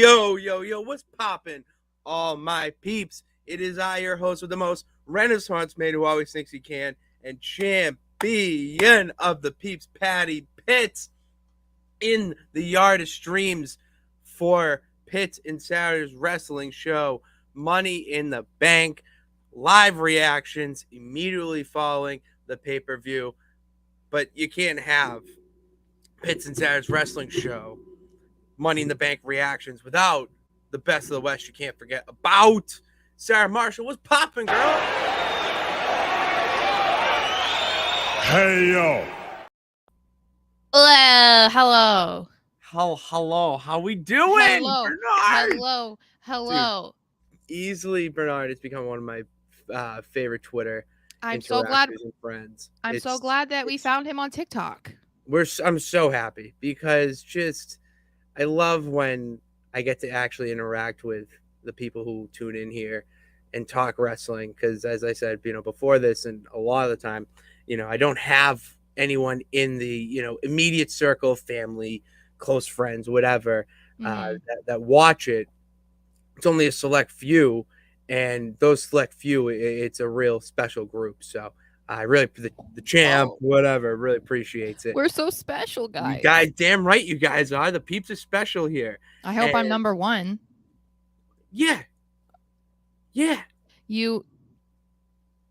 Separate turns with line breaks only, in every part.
Yo, what's poppin'? All my peeps. It is I, your host with the most Renaissance man who always thinks he can, and champion of the peeps, Patty Pitts, in the yard of streams for Pitts and Sara's wrestling show, Money in the Bank, live reactions immediately following the pay-per-view. But you can't have Pitts and Sara's wrestling show, Money in the Bank reactions without the best of the West. You can't forget about Sara Marshall. What's popping, girl?
Hey, yo.
Hello.
Hello. How we doing, Bernard?
Hello.
Dude, easily, Bernard. It's become one of my favorite Twitter
I'm so glad.
and friends.
I'm so glad that we found him on TikTok.
I'm so happy because I love when I get to actually interact with the people who tune in here and talk wrestling. Because as I said, before this, and a lot of the time, I don't have anyone in the immediate circle, family, close friends, whatever, that watch it. It's only a select few, and those select few, it's a real special group. So I really, the champ, whatever, really appreciates it.
We're so special, guys.
You guys, damn right, you guys are. The peeps are special here.
I hope I'm number one.
Yeah.
You're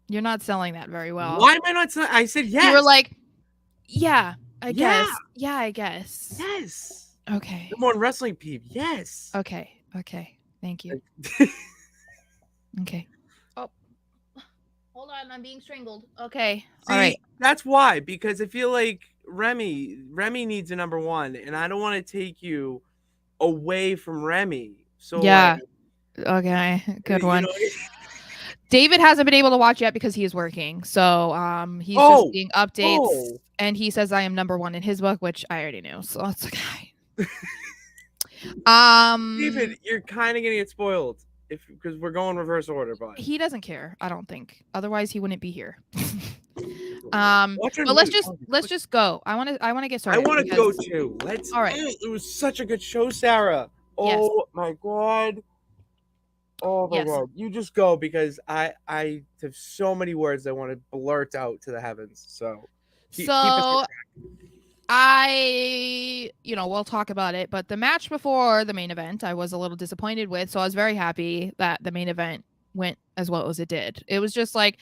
not selling that very well.
Why am I not selling? I said yes.
You were like, yeah, I guess. Yeah, I guess.
Yes.
Okay.
Number one wrestling peep. Yes.
Okay. Thank you. Okay. Oh. Hold on, I'm being strangled. Okay.
See,
all right.
That's why, because I feel like Remy needs a number one, and I don't want to take you away from Remy. So
yeah. Okay. Good one. David hasn't been able to watch yet because he is working. So he's just seeing updates, and he says I am number one in his book, which I already knew. So it's okay.
David, you're kind of getting it spoiled because we're going reverse order, but
he doesn't care. I don't think. Otherwise, he wouldn't be here. But let's just go. I want to get started.
I want to go too. Let's.
All right.
It was such a good show, Sara.
Yes.
Oh my god. Oh my god. You just go, because I have so many words I want to blurt out to the heavens. So keep us
we'll talk about it, but the match before the main event I was a little disappointed with, so I was very happy that the main event went as well as it did. It was just like,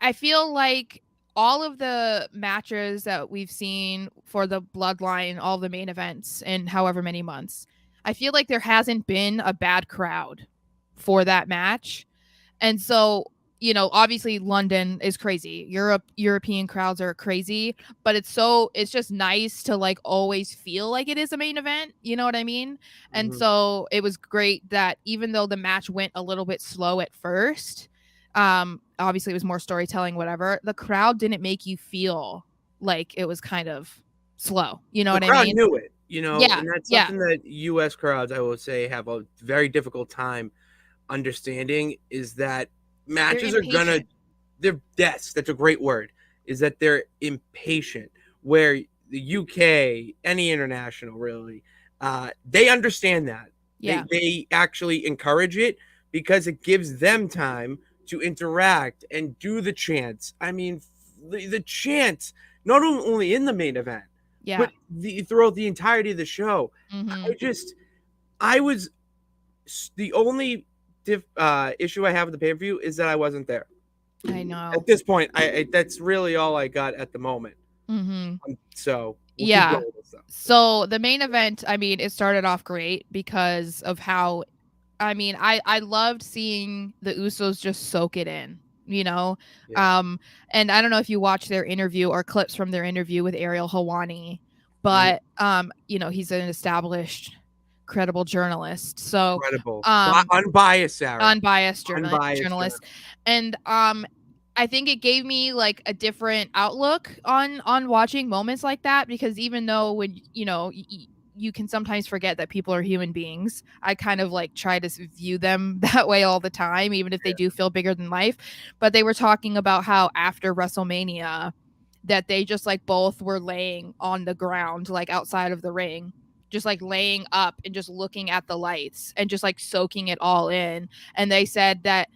I feel like all of the matches that we've seen for the Bloodline, all the main events in however many months, I feel like there hasn't been a bad crowd for that match. And so, obviously London is crazy. European crowds are crazy, but it's just nice to like always feel like it is a main event. You know what I mean? And so it was great that even though the match went a little bit slow at first, obviously it was more storytelling, whatever, the crowd didn't make you feel like it was kind of slow. You know what I mean?
The crowd knew it.
Yeah,
and that's something that U.S. crowds, I will say, have a very difficult time understanding, is that matches that's a great word, is that they're impatient, where the UK, any international really, they understand that.
Yeah.
They actually encourage it because it gives them time to interact and do the chants. I mean, the chants, not only in the main event, but throughout the entirety of the show. I was the only issue I have with the pay-per-view is that I wasn't there.
I know.
At this point, that's really all I got at the moment. So we'll keep going with this.
So the main event, I mean, it started off great because of how, I loved seeing the Usos just soak it in. And I don't know if you watch their interview or clips from their interview with Ariel Helwani, but he's an established, credible journalist. So
incredible, unbiased, Sara.
Unbiased journalist. And I think it gave me like a different outlook on watching moments like that, because even though when you can sometimes forget that people are human beings, I kind of like try to view them that way all the time, even if they do feel bigger than life. But they were talking about how after WrestleMania, that they just like both were laying on the ground, like outside of the ring, just like laying up and just looking at the lights and just like soaking it all in. And they said that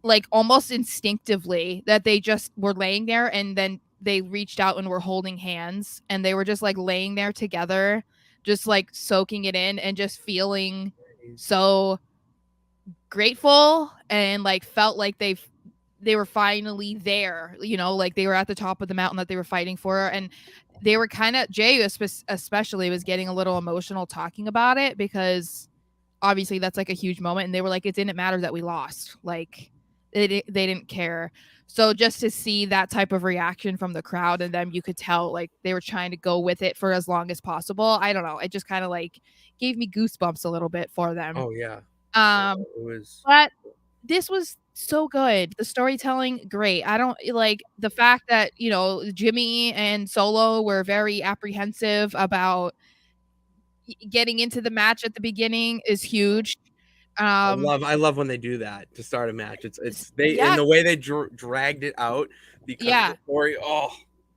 like almost instinctively that they just were laying there, and then they reached out and were holding hands, and they were just like laying there together, just like soaking it in and just feeling so grateful, and like felt like they were finally there, you know, like they were at the top of the mountain that they were fighting for. And they were kind of, Jay especially was getting a little emotional talking about it, because obviously that's like a huge moment, and they were like, it didn't matter that we lost, like they didn't care. So just to see that type of reaction from the crowd, and then you could tell like they were trying to go with it for as long as possible. I don't know, it just kind of like gave me goosebumps a little bit for them.
Oh yeah,
um
it was.
but this was so good. The storytelling, great. I don't like the fact that, you know, Jimmy and Solo were very apprehensive about getting into the match at the beginning is huge. Um,
I love when they do that to start a match. It's they, and
yeah,
the way they dragged it out because of the
yeah.
story. Oh,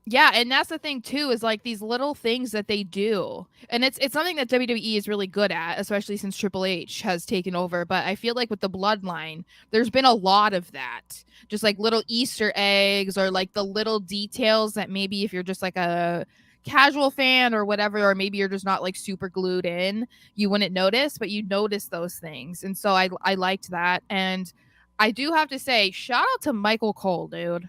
Yeah, and that's the thing too, is like these little things that they do. And it's something that WWE is really good at, especially since Triple H has taken over. But I feel like with the bloodline, there's been a lot of that. Just like little Easter eggs, or like the little details that maybe if you're just like a casual fan or whatever, or maybe you're just not like super glued in, you wouldn't notice, but you notice those things. And so I liked that. And I do have to say, shout out to Michael Cole, dude.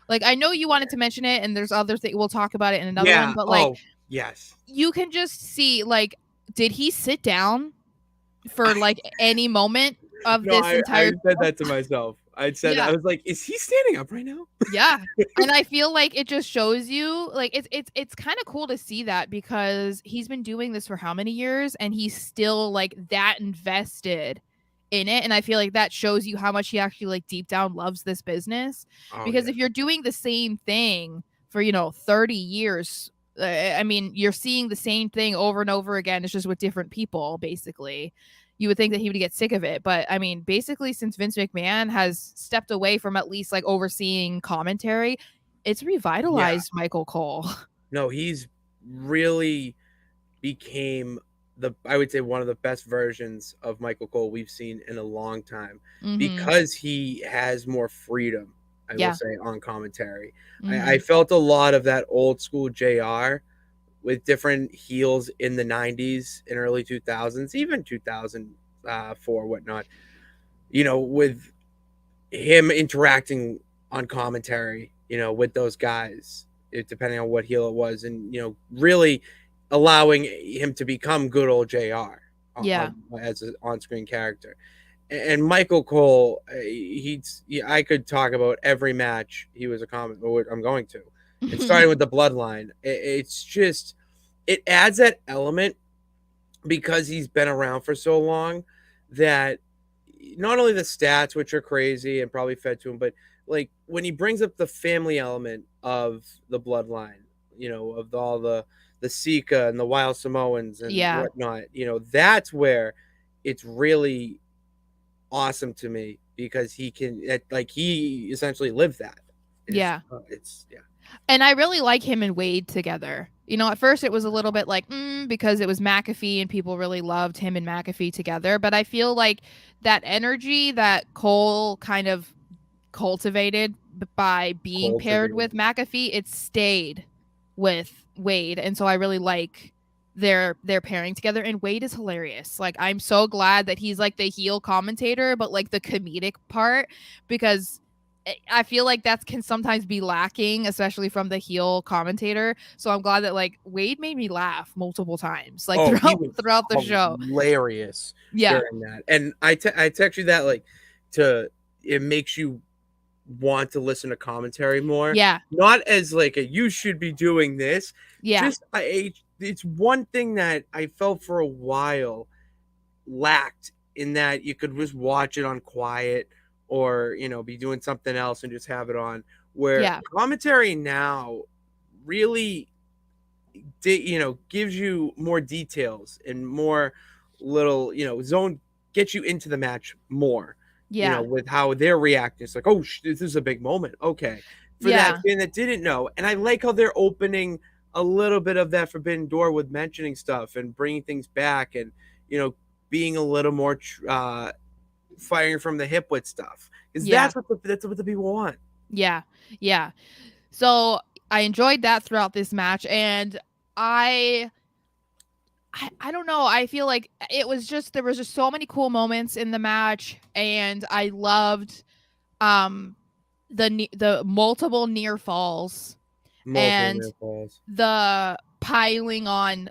Like, I know you wanted to mention it, and there's other things we'll talk about it in another one,
yeah.
but like
Oh, yes.
you can just see, like, did he sit down for like any moment of
No,
this
I
entire
said
show?
that to myself. I said that.
Yeah.
I was like, is he standing up right now?
Yeah. And I feel like it just shows you, like, it's kind of cool to see that, because he's been doing this for how many years, and he's still like that invested in it. And I feel like that shows you how much he actually like deep down loves this business.
Oh
Because
yeah.
if you're doing the same thing for, you know, 30 years, I mean, you're seeing the same thing over and over again. It's just with different people, basically. You would think that he would get sick of it. But I mean, basically, since Vince McMahon has stepped away from at least like overseeing commentary, it's
Yeah.
revitalized Michael Cole.
No, he's really became the, I would say, one of the best versions of Michael Cole we've seen in a long time,
Mm-hmm.
because he has more freedom, I will
Yeah.
say, on commentary. I
Mm-hmm.
felt a lot of that old school JR with different heels in the 90s and early 2000s, even 2004, whatnot, you know, with him interacting on commentary, you know, with those guys, depending on what heel it was, and you know, really allowing him to become good old Jr.
Yeah.
As an on-screen character. And Michael Cole, I could talk about every match he was a comment. I'm going to, and starting with the Bloodline, it's just, it adds that element because he's been around for so long, that not only the stats, which are crazy and probably fed to him, but like when he brings up the family element of the bloodline, you know, of all the Sika and the Wild Samoans and
Yeah.
whatnot, you know, that's where it's really awesome to me, because he can, like, he essentially lived that.
Yeah.
It's yeah.
And I really like him and Wade together. You know, at first it was a little bit like, because it was McAfee and people really loved him and McAfee together. But I feel like that energy that Cole kind of cultivated by being paired
Cultivated.
with McAfee, it stayed with Wade. And so I really like their pairing together. And Wade is hilarious. Like, I'm so glad that he's like the heel commentator, but like the comedic part, because I feel like that can sometimes be lacking, especially from the heel commentator. So I'm glad that like Wade made me laugh multiple times, like
Oh, he was
throughout the show.
hilarious
Yeah.
during that. And I text you that, like, to, it makes you want to listen to commentary more.
Yeah.
Not as like a, you should be doing this.
Yeah.
Just it's one thing that I felt for a while lacked, in that you could just watch it on quiet, or you know, be doing something else and just have it on, where
Yeah.
commentary now really, you know, gives you more details and more little, you know, zone, get you into the match more, you know,
Yeah.
with how they're reacting. It's like, oh, this is a big moment. Okay. for that
Yeah.
fan that didn't know. And I like how they're opening a little bit of that forbidden door with mentioning stuff and bringing things back, and being a little more firing from the hip with stuff, because
Yeah.
that's what the people want.
Yeah. Yeah. So I enjoyed that throughout this match, and I I don't know. I feel like it was just there was just so many cool moments in the match, and I loved the multiple near falls
Multiple
and
near falls.
the piling on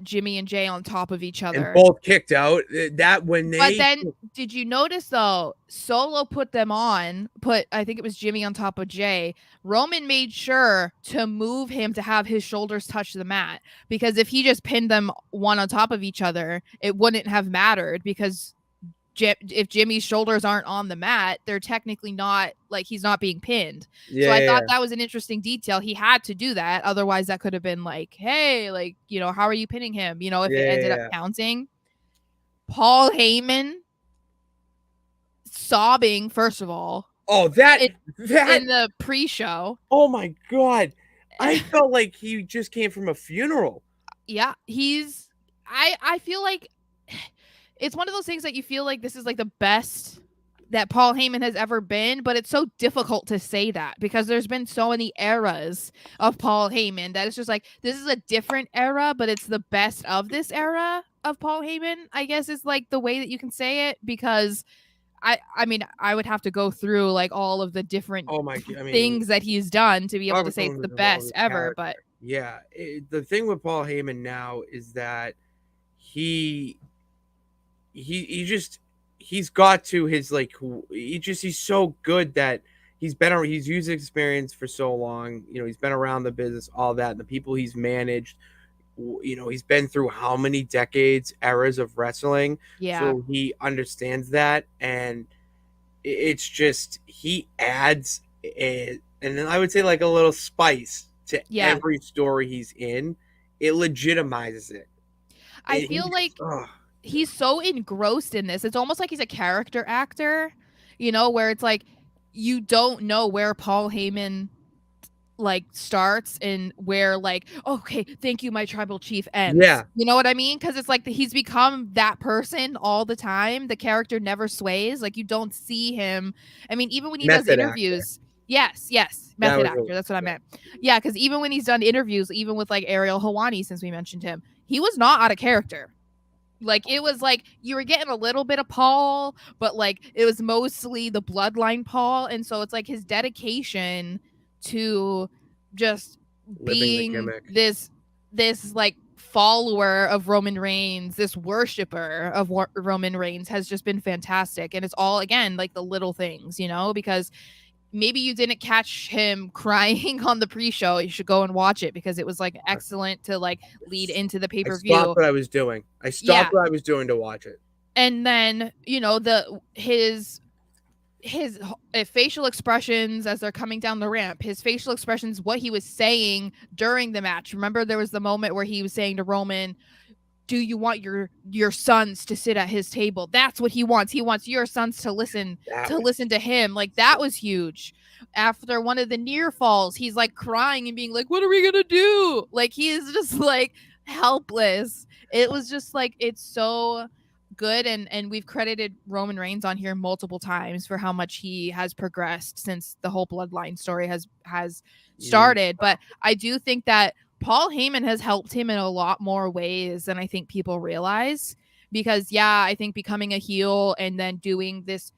Jimmy and Jay on top of each
And
other.
both kicked out. That when
But
they
then did you notice though, Solo put them on, I think it was Jimmy on top of Jay. Roman made sure to move him to have his shoulders touch the mat, because if he just pinned them one on top of each other, it wouldn't have mattered, because if Jimmy's shoulders aren't on the mat, they're technically not, like, he's not being pinned. So I thought that was an interesting detail. He had to do that. Otherwise, that could have been like, hey, like, how are you pinning him? If it ended up counting. Paul Heyman sobbing, first of all.
Oh, that
in the pre-show.
Oh my God. I felt like he just came from a funeral.
Yeah, I feel like it's one of those things that you feel like this is like the best that Paul Heyman has ever been, but it's so difficult to say that because there's been so many eras of Paul Heyman that it's just like, this is a different era, but it's the best of this era of Paul Heyman, I guess is like the way that you can say it, because I mean, I would have to go through like all of the different things that he's done to be able to say it's the best ever. But
yeah, the thing with Paul Heyman now is that he's got to his like he's so good that he's used his experience for so long. He's been around the business, all that, and the people he's managed. He's been through how many decades, eras of wrestling.
Yeah.
So he understands that, and it's just he adds and then I would say like a little spice to every story he's in. It legitimizes it.
I feel like he's so engrossed in this. It's almost like he's a character actor, where it's like you don't know where Paul Heyman like starts and where like, okay, thank you, my tribal chief ends.
Yeah.
You know what I mean? Because it's like he's become that person all the time. The character never sways. Like you don't see him. I mean, even when he does interviews. Yes, method actor. That's what I meant. Yeah, because even when he's done interviews, even with like Ariel Helwani, since we mentioned him, he was not out of character. Like it was like you were getting a little bit of Paul, but like it was mostly the bloodline Paul, and so it's like his dedication to just being this like follower of Roman Reigns, this worshiper of Roman Reigns has just been fantastic. And it's all, again, like the little things, because maybe you didn't catch him crying on the pre-show. You should go and watch it because it was like excellent to like lead into the pay-per-view.
I stopped what I was doing. What I was doing to watch it.
And then, his facial expressions as they're coming down the ramp, his facial expressions, what he was saying during the match. Remember, there was the moment where he was saying to Roman, do you want your sons to sit at his table? That's what he wants. He wants your sons to listen to him. Like that was huge. After one of the near falls, he's like crying and being like, what are we gonna do? Like he is just like helpless. It was just like, it's so good, and we've credited Roman Reigns on here multiple times for how much he has progressed since the whole bloodline story has started. But I do think that Paul Heyman has helped him in a lot more ways than I think people realize, because I think becoming a heel and then doing this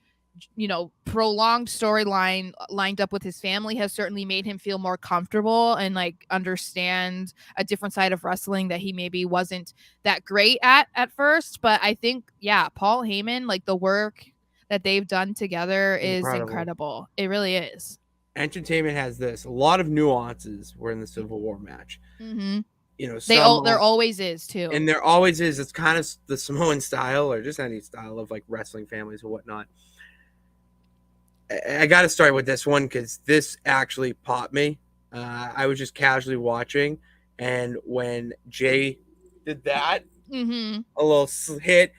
prolonged storyline lined up with his family has certainly made him feel more comfortable and like understand a different side of wrestling that he maybe wasn't that great at first. But I think, Paul Heyman, like the work that they've done together is incredible. It really is.
Entertainment has a lot of nuances were in the Civil War match.
Mm-hmm. There always is too.
And there always is. It's kind of the Samoan style or just any style of like wrestling families or whatnot. I got to start with this one because this actually popped me. I was just casually watching, and when Jay did that,
a
little hit,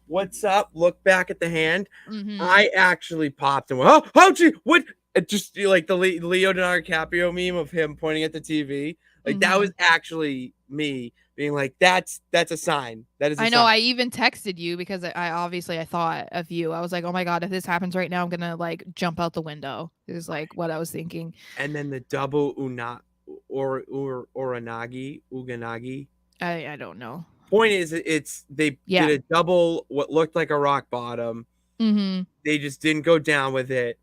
what's up? Look back at the hand. I actually popped and went, oh, gee, what? It just like the Leonardo DiCaprio meme of him pointing at the TV. Like that was actually me being like, that's a sign. That is a
I know.
sign.
I even texted you because I obviously I thought of you. I was like, oh my god, if this happens right now, I'm gonna like jump out the window. Is like what I was thinking.
And then the double uganagi.
I don't know.
Point is, it's they
Yeah.
did a double what looked like a rock bottom.
Mm-hmm.
They just didn't go down with it.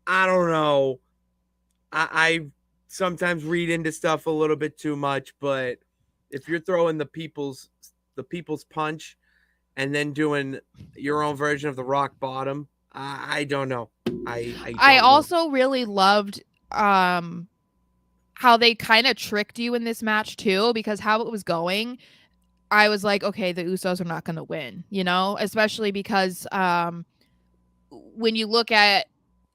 I don't know. I sometimes read into stuff a little bit too much, but if you're throwing the people's punch and then doing your own version of the rock bottom, I don't know. I
I
don't know.
also really loved how they kind of tricked you in this match too, because how it was going, I was like, okay, the Usos are not going to win, you know, especially because when you look at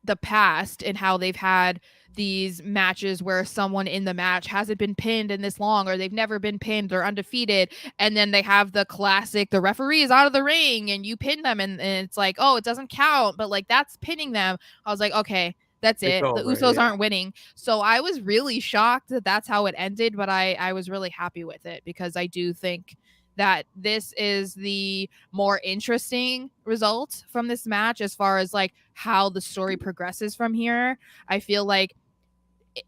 the past and how they've had these matches where someone in the match hasn't been pinned in this long, or they've never been pinned or undefeated, and then they have the classic, the referee is out of the ring and you pin them, and it's like, oh, it doesn't count, but like that's pinning them. I was like, okay, that's
It's
it. The
over,
Usos
yeah.
aren't winning. So I was really shocked that that's how it ended, but I was really happy with it because I do think that this is the more interesting result from this match as far as like how the story progresses from here. I feel like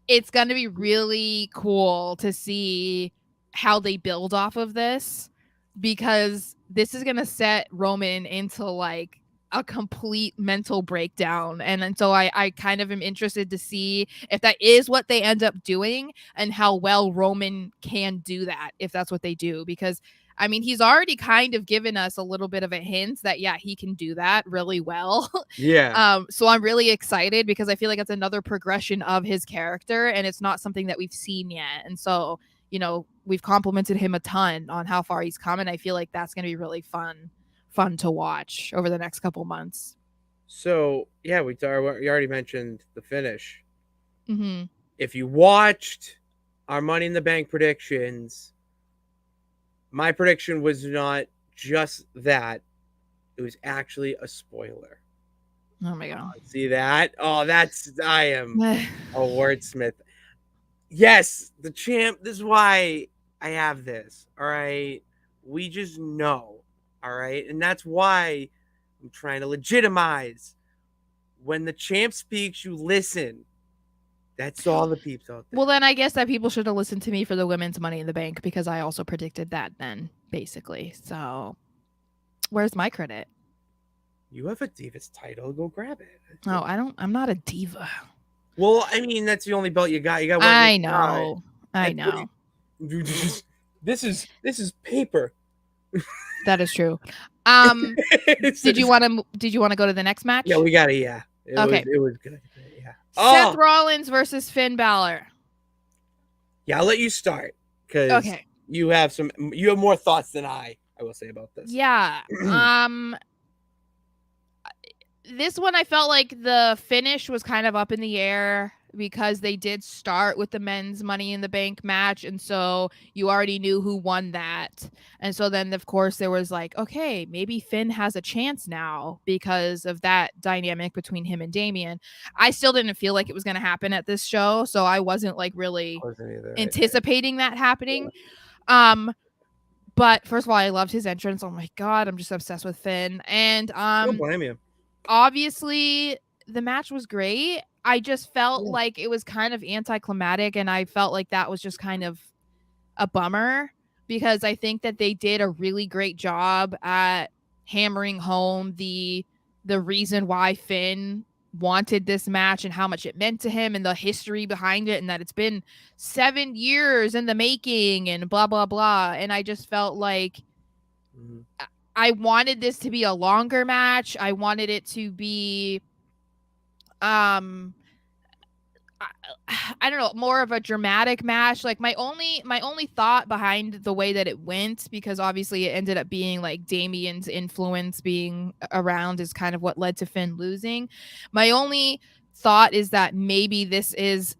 it's going to be really cool to see how they build off of this, because this is going to set Roman into like a complete mental breakdown. And so I kind of am interested to see if that is what they end up doing and how well Roman can do that, if that's what they do. Because I mean, he's already kind of given us a little bit of a hint that, yeah, he can do that really well.
Yeah.
So I'm really excited because I feel like it's another progression of his character, and it's not something that we've seen yet. And so, you know, we've complimented him a ton on how far he's come, and I feel like that's going to be really fun to watch over the next couple months.
So yeah, we already mentioned the finish.
Mm-hmm.
If you watched our Money in the Bank predictions, my prediction was not just that; it was actually a spoiler.
Oh my god!
See that? Oh, I am a wordsmith. Yes, the champ. This is why I have this. All right, we just know. All right, and that's why I'm trying to legitimize. When the champ speaks, you listen. That's all the peeps out there.
Well, then I guess that people should have listened to me for the women's Money in the Bank, because I also predicted that then, basically. So, where's my credit?
You have a Divas title. Go grab it.
Oh, I'm not a diva.
Well, I mean, that's the only belt you got. You got one.
I know. I know.
This is paper.
That is true. Did you want to go to the next match?
Yeah, we got it. Yeah.
Okay.
It was good. Yeah.
Seth Rollins versus Finn Balor.
Yeah, I'll let you start because you have more thoughts than I will say about this.
Yeah. This one I felt like the finish was kind of up in the air because they did start with the men's Money in the Bank match, and so you already knew who won that. And so then of course there was like, okay, maybe Finn has a chance now because of that dynamic between him and Damian. I still didn't feel like it was going to happen at this show, so I wasn't like really anticipating that happening. But first of all, I loved his entrance. Oh my god, I'm just obsessed with Finn. And
don't blame you.
Obviously the match was great. I just felt like it was kind of anticlimactic, and I felt like that was just kind of a bummer because I think that they did a really great job at hammering home the reason why Finn wanted this match and how much it meant to him and the history behind it, and that it's been 7 years in the making and blah blah blah. And I just felt like I wanted this to be a longer match. I wanted it to be I don't know, more of a dramatic match. Like my only thought behind the way that it went, because obviously it ended up being like Damian's influence being around is kind of what led to Finn losing. My only thought is that maybe this is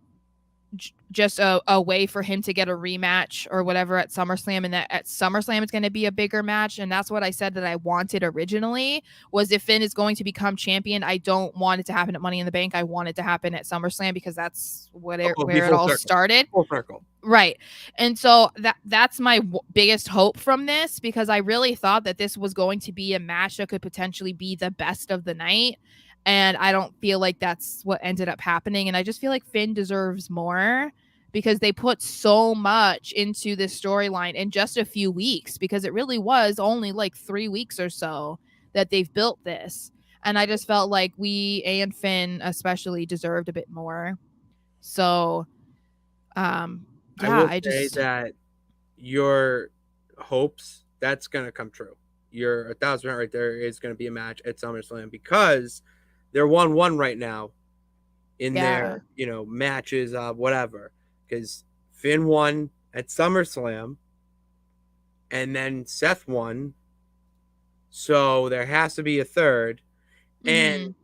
just a way for him to get a rematch or whatever at SummerSlam, and that at SummerSlam it's going to be a bigger match. And that's what I said that I wanted originally, was if Finn is going to become champion, I don't want it to happen at Money in the Bank. I want it to happen at SummerSlam, because that's where it all started.
Full circle.
Right. And so that's my biggest hope from this, because I really thought that this was going to be a match that could potentially be the best of the night. And I don't feel like that's what ended up happening. And I just feel like Finn deserves more, because they put so much into this storyline in just a few weeks, because it really was only like 3 weeks or so that they've built this. And I just felt like we, and Finn especially, deserved a bit more. So, yeah,
I will say that your hopes, that's going to come true. You're 1,000% right. There is going to be a match at SummerSlam, because they're 1-1 right now in their, matches of whatever. Because Finn won at SummerSlam, and then Seth won. So there has to be a third. And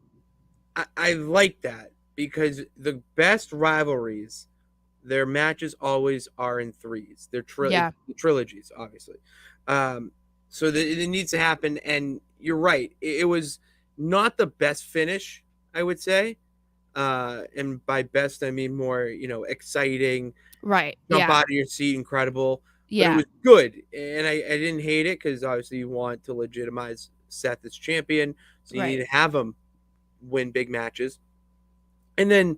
I like that, because the best rivalries, their matches always are in threes. They're trilogies, obviously. So it needs to happen. And you're right. It was not the best finish, I would say. And by best, I mean more, exciting.
Right.
Jump out of your seat, incredible.
Yeah.
But it was good. And I didn't hate it, because obviously you want to legitimize Seth as champion. So you need to have him win big matches. And then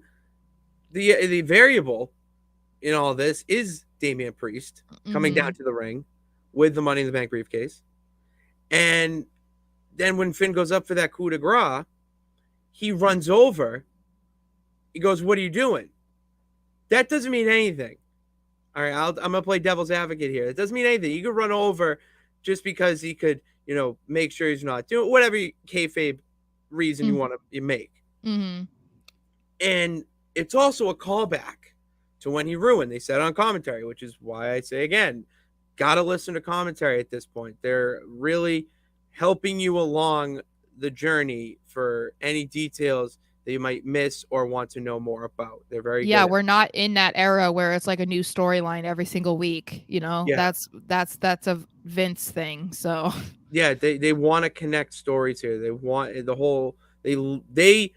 the variable in all this is Damian Priest coming down to the ring with the Money in the Bank briefcase. And then when Finn goes up for that coup de grace, he runs over. He goes, "What are you doing?" That doesn't mean anything. All right, I'm going to play devil's advocate here. It doesn't mean anything. You could run over just because he could, make sure he's not doing whatever kayfabe reason you want to make. And it's also a callback to when he ruined. They said on commentary, which is why I say again, got to listen to commentary at this point. They're really helping you along the journey for any details that you might miss or want to know more about. They're very good.
We're not in that era where it's like a new storyline every single week. That's a Vince thing. So
yeah, they want to connect stories here. They want the whole. They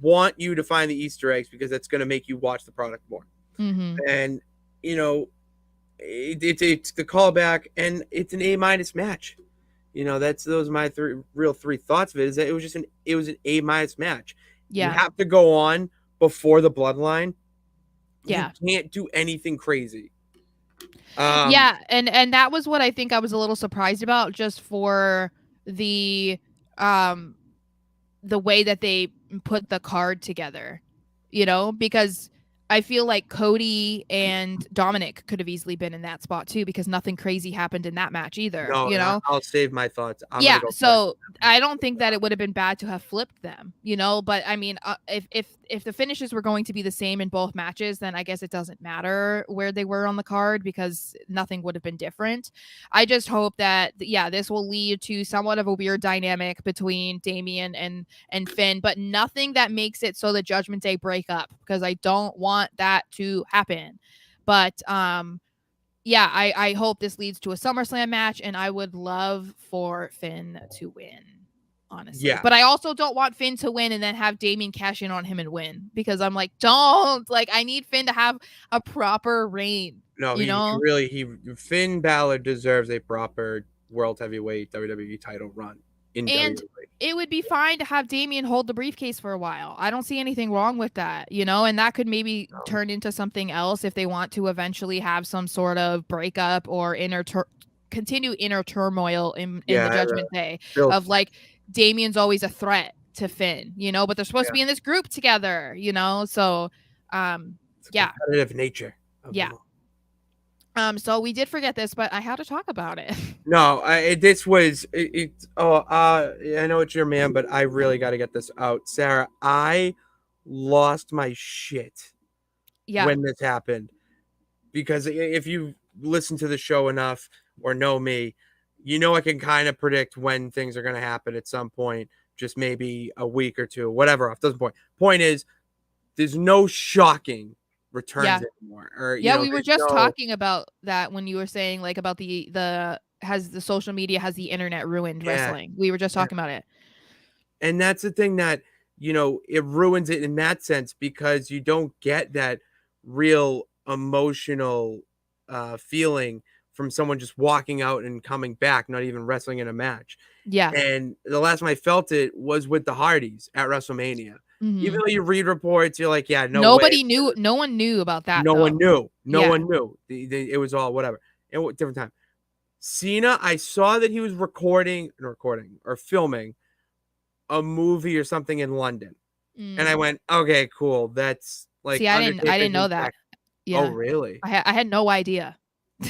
want you to find the Easter eggs, because that's going to make you watch the product more. And it's the callback, and it's an A- match. Those are my three thoughts of it. Is that it was an A- match. You have to go on before the bloodline. You can't do anything crazy.
And that was what I think I was a little surprised about, just for the way that they put the card together, because I feel like Cody and Dominic could have easily been in that spot too, because nothing crazy happened in that match either.
No, I'll save my thoughts.
So I don't think that it would have been bad to have flipped them, But I mean, if the finishes were going to be the same in both matches, then I guess it doesn't matter where they were on the card, because nothing would have been different. I just hope that this will lead to somewhat of a weird dynamic between Damian and Finn, but nothing that makes it so the Judgment Day break up, because I don't want that to happen. But I hope this leads to a SummerSlam match, and I would love for Finn to win, honestly.
Yeah.
But I also don't want Finn to win and then have Damian cash in on him and win, because I'm like, don't. Like, I need Finn to have a proper reign.
No, Finn Balor deserves a proper World Heavyweight WWE title run in WWE.
It would be fine to have Damian hold the briefcase for a while. I don't see anything wrong with that, and that could maybe turn into something else if they want to eventually have some sort of breakup or continue inner turmoil in the Judgment Day of like Damian's always a threat to Finn, but they're supposed to be in this group together, so
it's competitive nature.
So we did forget this, but I had to talk about it.
No, this was it. I know it's your man, but I really got to get this out, Sarah. I lost my shit when this happened, because if you listen to the show enough or know me, I can kind of predict when things are going to happen at some point, just maybe a week or two, whatever. Off doesn't point. Point is, there's no shocking returns anymore. Or
Yeah, we were
there's
just
no,
talking about that when you were saying like about the social media has the internet ruined
yeah,
wrestling. We were just
yeah.
talking about it.
And that's the thing that, it ruins it in that sense because you don't get that real emotional feeling from someone just walking out and coming back, not even wrestling in a match.
Yeah.
And the last time I felt it was with the Hardys at WrestleMania. Even
Mhm.
though you read reports, you're like, yeah, no way.
Nobody knew. No one knew about that
No one
though.
knew. No
Yeah.
one knew. It was all whatever. Different time. Cena, I saw that he was recording or filming a movie or something in London. And I
Mm.
went, okay, cool. That's like
See, I
Undertaker's
didn't know
in
that.
Texas. Oh,
Yeah.
really?
I had no idea.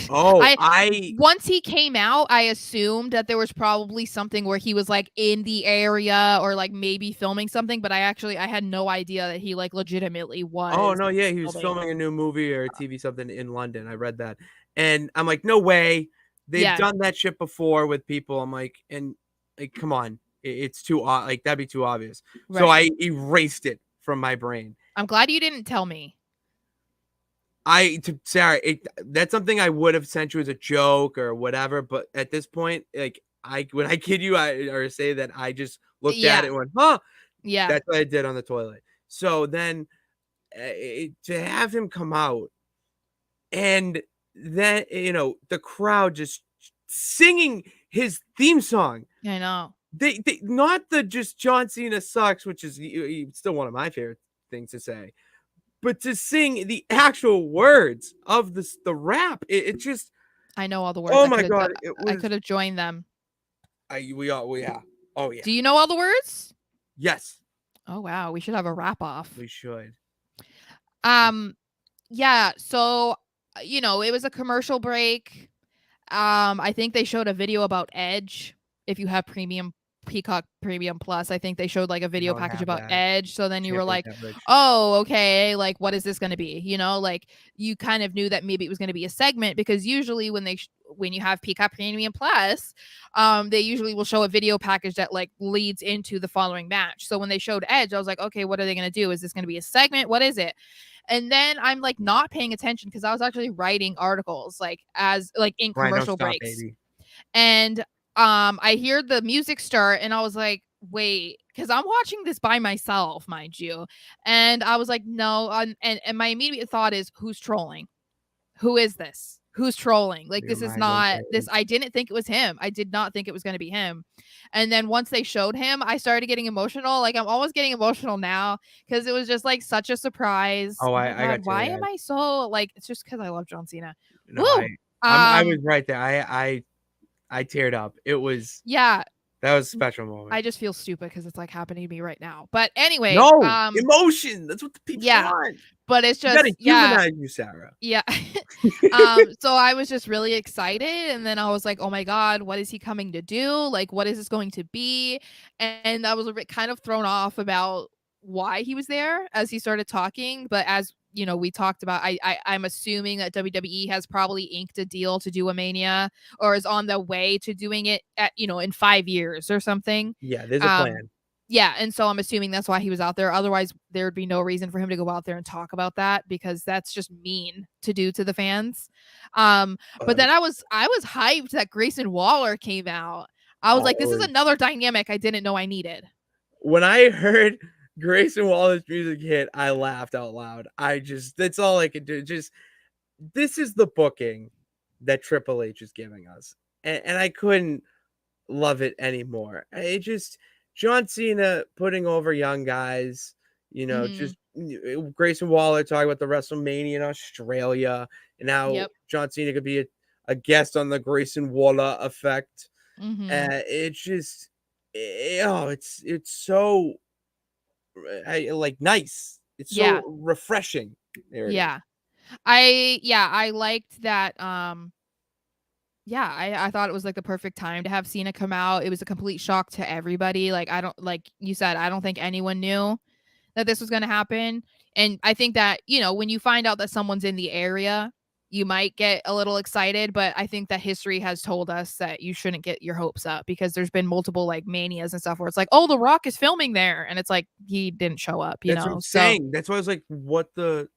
Oh,
I Once he came out, I assumed that there was probably something where he was like in the area or like maybe filming something, but I had no idea that he like legitimately
oh
was
no, yeah, he was
filming.
filming a new movie or a TV something in London. I read that. And I'm like, no way. They've
Yeah,
done that shit before with people. I'm like, and like, come on. It's too like that'd be too obvious. So
right.
I erased it from my brain.
I'm glad you didn't tell me.
Sarah, that's something I would have sent you as a joke or whatever, but at this point, like when I kid you, or say that I just looked at
Yeah.
it and went, huh,
Yeah.
that's what I did on the toilet. So then to have him come out and then the crowd just singing his theme song.
I know.
They not the just John Cena sucks, which is still one of my favorite things to say, but to sing the actual words of the rap, it just,
I know all the words.
oh my god, it
I
was,
could have joined them.
yeah, oh yeah,
Do you know all the words?
yes,
Oh wow, we should have a wrap off.
we should.
Um yeah, so it was a commercial break. I think they showed a video about Edge. If you have premium Peacock Premium Plus, I think they showed like a
I
video
don't
package
have
about
that.
Edge. So then you were
Can't make
like,
that bridge.
oh, okay, like what is this going to be? Like you kind of knew that maybe it was going to be a segment because usually when you have Peacock Premium Plus, they usually will show a video package that like leads into the following match. So when they showed Edge, I was like, okay, what are they going to do? Is this going to be a segment? What is it? And then I'm like not paying attention because I was actually writing articles like in
Right, don't
commercial
stop,
breaks.
baby.
And I hear the music start and I was like, wait, because I'm watching this by myself, mind you. And I was like, no, and my immediate thought is who's trolling? Who is this? Who's trolling? Like
Your
this is
mind went
not this.
blank.
I didn't think it was him. I did not think it was going to be him. And then once they showed him, I started getting emotional. Like I'm almost getting emotional now because it was just like such a surprise.
Oh,
Oh my
I
god,
got
why
teary
am
eyed.
I so like? It's just because I love John Cena.
No,
Woo.
I was right there. I teared up.
Yeah.
That was a special moment.
I just feel stupid because it's like happening to me right now. But anyway,
No, emotion. That's what the people
yeah.
want.
But it's
You gotta
just
humanize you, Sarah.
yeah. So I was just really excited, and then I was like, "Oh my god, what is he coming to do? Like, what is this going to be?" And I was a bit kind of thrown off about why he was there as he started talking. But as we talked about, I'm assuming that WWE has probably inked a deal to do a Mania or is on the way to doing it at in 5 years or something.
Yeah, there's a
Um,
plan.
yeah, and so I'm assuming that's why he was out there. Otherwise, there would be no reason for him to go out there and talk about that because that's just mean to do to the fans. But then I was hyped that Grayson Waller came out. I was
Oh,
like, this is another dynamic I didn't know I needed.
when I heard Grayson Wallace music hit, I laughed out loud. That's all I could do. This is the booking that Triple H is giving us. And I couldn't love it anymore. It just, John Cena putting over young guys,
Mhm.
just Grayson Waller talking about the WrestleMania in Australia, and how
Yep.
John Cena could be a guest on the Grayson Waller effect.
Mhm.
It's just, it's so like nice. It's
Yeah.
so refreshing. There it is.
Yeah. I liked that yeah, I thought it was like the perfect time to have Cena come out. It was a complete shock to everybody. Like I don't like you said, I don't think anyone knew that this was going to happen. And I think that, when you find out that someone's in the area, you might get a little excited, but I think that history has told us that you shouldn't get your hopes up because there's been multiple like manias and stuff where it's like, "Oh, The Rock is filming there." And it's like he didn't show up,
That's what I'm
So,
saying. That's why I was like, what the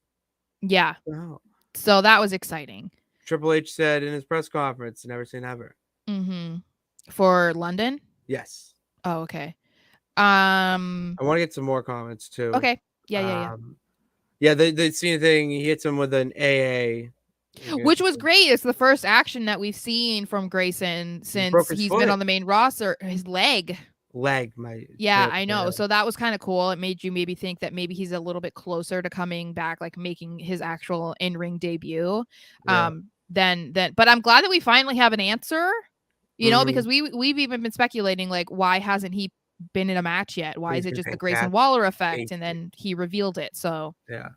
Yeah.
Oh.
So that was exciting.
Triple H said in his press conference, never say never.
Mm-hmm. For London?
Yes.
Oh, okay.
I want to get some more comments too.
Okay. Yeah.
Yeah, the scene thing, he hits him with an AA.
Which was great. It's the first action that we've seen from Grayson since
broke his
he's
foot.
been on the main roster. His leg. Yeah, I know. So that was kind of cool. It made you maybe think that maybe he's a little bit closer to coming back, like making his actual in-ring debut.
Yeah.
Then but I'm glad that we finally have an answer,
Mhm.
because we've even been speculating, like, why hasn't he been in a match yet? Why is
He's
it
been
just the Grayson
fantastic.
Waller effect?
Thank
And
you.
then he revealed it. So
Yeah.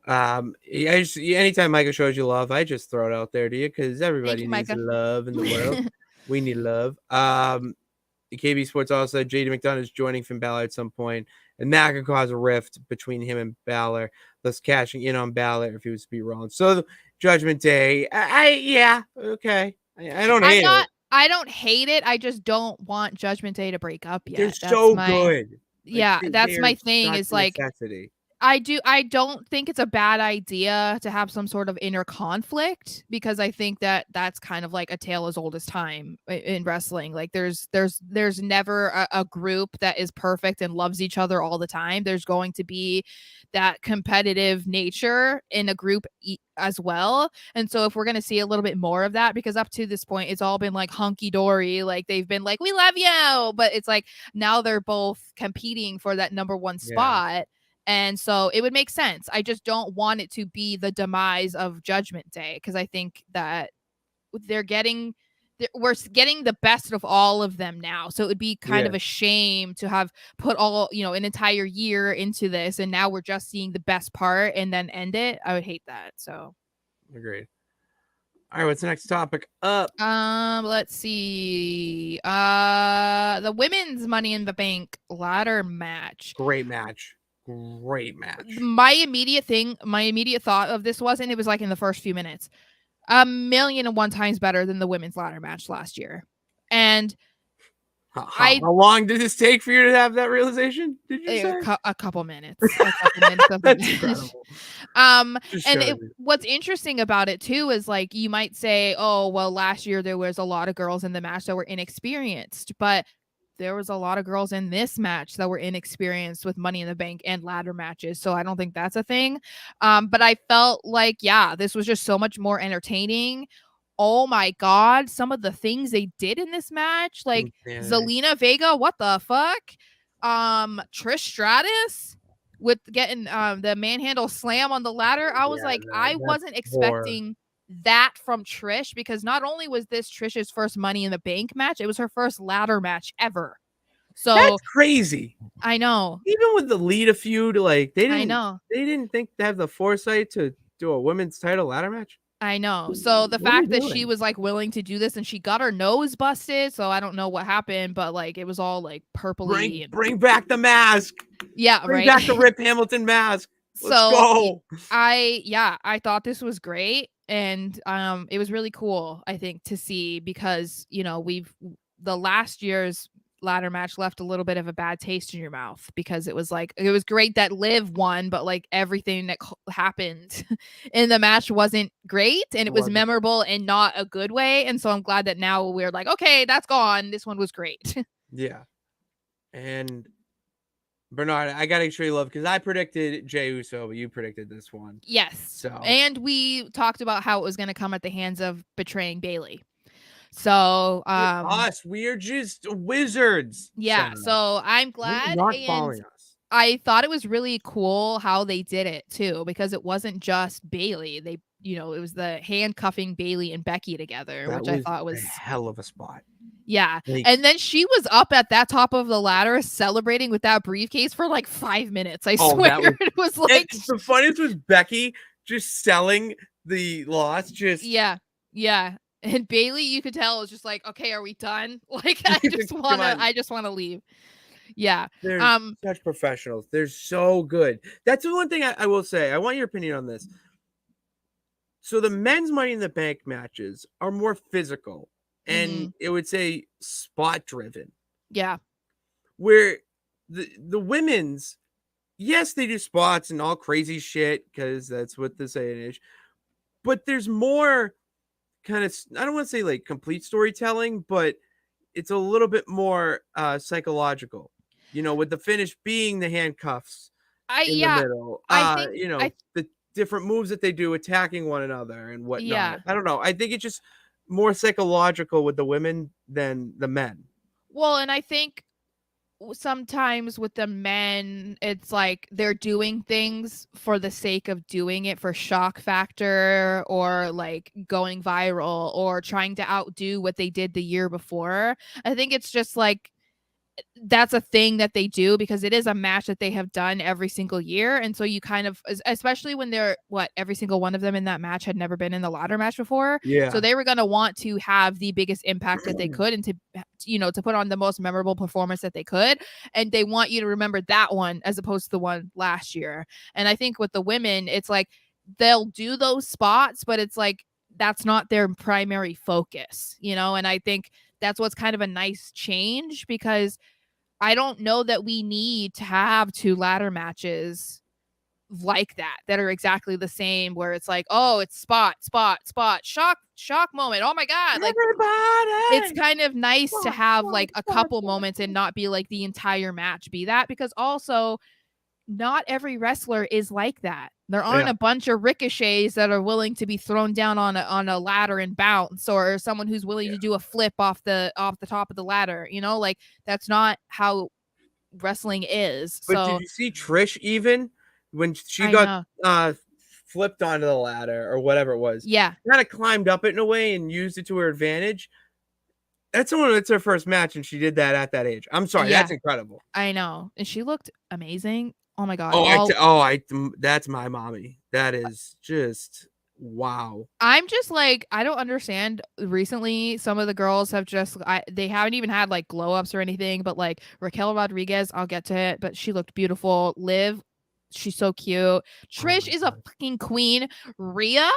Anytime Micah shows you love, I just throw it out there to you because everybody
you,
needs
Micah.
love in the world. We need love. KB Sports also said JD McDonough is joining Finn Balor at some point, and that could cause a rift between him and Balor, thus cashing in on Balor if he was to be wrong. So Judgment Day, yeah, okay. I don't hate it.
I don't hate it. I just don't want Judgment Day to break up
They're
yet.
so good. Like
That's
they're
my thing,
such
is
a
like,
necessity.
I don't think it's a bad idea to have some sort of inner conflict, because I think that that's kind of like a tale as old as time in wrestling. Like there's never a group that is perfect and loves each other all the time. There's going to be that competitive nature in a group as well. And so if we're going to see a little bit more of that, because up to this point it's all been like hunky dory, like they've been like, we love you, but it's like now they're both competing for that number one spot. And so it would make sense. I just don't want it to be the demise of Judgment Day, because I think that we're getting the best of all of them now. So it would be kind of a shame to have put an entire year into this, and now we're just seeing the best part and then end it. I would hate that. So
Agreed. All right, what's the next topic up?
let's see. The women's Money in the Bank ladder match.
Great match.
My immediate thought of this wasn't, it was like in the first few minutes, 1,000,001 times better than the women's ladder match last year. And
how long did this take for you to have that realization? Did you say
a couple minutes? A couple minutes of the
that's
match.
incredible.
What's interesting about it too is, like, you might say, oh well, last year there was a lot of girls in the match that were inexperienced, but there was a lot of girls in this match that were inexperienced with Money in the Bank and ladder matches. So I don't think that's a thing. But I felt like, yeah, this was just so much more entertaining. Oh my God, some of the things they did in this match, like Zelina Vega, what the fuck? Trish Stratus with getting the manhandle slam on the ladder. I was like, I wasn't expecting that from Trish, because not only was this Trish's first Money in the Bank match, it was her first ladder match ever. So
that's crazy.
I know.
Even with the Lita feud, like they didn't think to have the foresight to do a women's title ladder match.
I know. So the fact that she was like willing to do this, and she got her nose busted, so I don't know what happened, but like it was all like purpley.
Bring back the mask.
Yeah,
bring back the Rip Hamilton mask. Let's go.
I thought this was great, and it was really cool, I think, to see, because the last year's ladder match left a little bit of a bad taste in your mouth, because it was great that Liv won, but like everything that happened in the match wasn't great, and it was memorable in not a good way. And so I'm glad that now we're like, okay, that's gone. This one was great.
Yeah. And Bernard, I gotta show you love, because I predicted Jey Uso, but you predicted this one.
Yes.
So,
and we talked about how it was going to come at the hands of betraying Bailey. So
we are just wizards.
Yeah.
Sarah.
So I'm glad.
You're not following us.
I thought it was really cool how they did it too, because it wasn't just Bailey. They, it was the handcuffing Bailey and Becky together, which I thought was
a hell of a spot.
Yeah. And then she was up at that top of the ladder celebrating with that briefcase for like 5 minutes. I swear. It was like,
the funniest was Becky just selling the loss.
Yeah. And Bailey, you could tell, was just like, okay, are we done? Like, I just want to leave. Yeah.
They're such professionals. They're so good. That's the one thing I will say. I want your opinion on this. So the men's Money in the Bank matches are more physical, and it would say spot driven.
Yeah.
Where the women's, yes, they do spots and all crazy shit because that's what this age. But there's more kind of, I don't want to say like complete storytelling, but it's a little bit more psychological. With the finish being the handcuffs
I
in the
yeah,
middle.
I think I
The different moves that they do attacking one another and whatnot.
yeah.
I don't know. I think it's just more psychological with the women than the men.
Well, and I think sometimes with the men, it's like they're doing things for the sake of doing it for shock factor or like going viral or trying to outdo what they did the year before. I think it's just like that's a thing that they do because it is a match that they have done every single year. And so you kind of, especially when they're every single one of them in that match had never been in the ladder match before. So
Yeah.
they were going to want to have the biggest impact that they could and to put on the most memorable performance that they could. And they want you to remember that one as opposed to the one last year. And I think with the women, it's like they'll do those spots, but it's like that's not their primary focus, and I think that's what's kind of a nice change because I don't know that we need to have 2 ladder matches like that are exactly the same where it's like, oh, it's spot, shock moment. Oh my God. Like it's
Everybody.
kind of nice to
Spot,
have
spot,
like a
spot,
couple
spot,
moments and
spot.
not be like the entire match be that because also not every wrestler is like that. There aren't
Yeah.
a bunch of ricochets that are willing to be thrown down on a ladder and bounce, or someone who's willing
Yeah.
to do a flip off the top of the ladder. Like that's not how wrestling is.
But did
So
you see Trish even when she
I
got
know.
flipped onto the ladder or whatever it was?
Yeah.
Kind of climbed up it in a way and used it to her advantage. That's her first match, and she did that at that age. I'm sorry,
Yeah.
that's incredible.
I know. And she looked amazing. Oh my God.
That's my mommy. That is just wow.
I'm just like, I don't understand. Recently, some of the girls have they haven't even had like glow ups or anything, but like Raquel Rodriguez, I'll get to it, but she looked beautiful. Liv, she's so cute.
Oh
Trish
my
is a
god.
fucking queen. Rhea,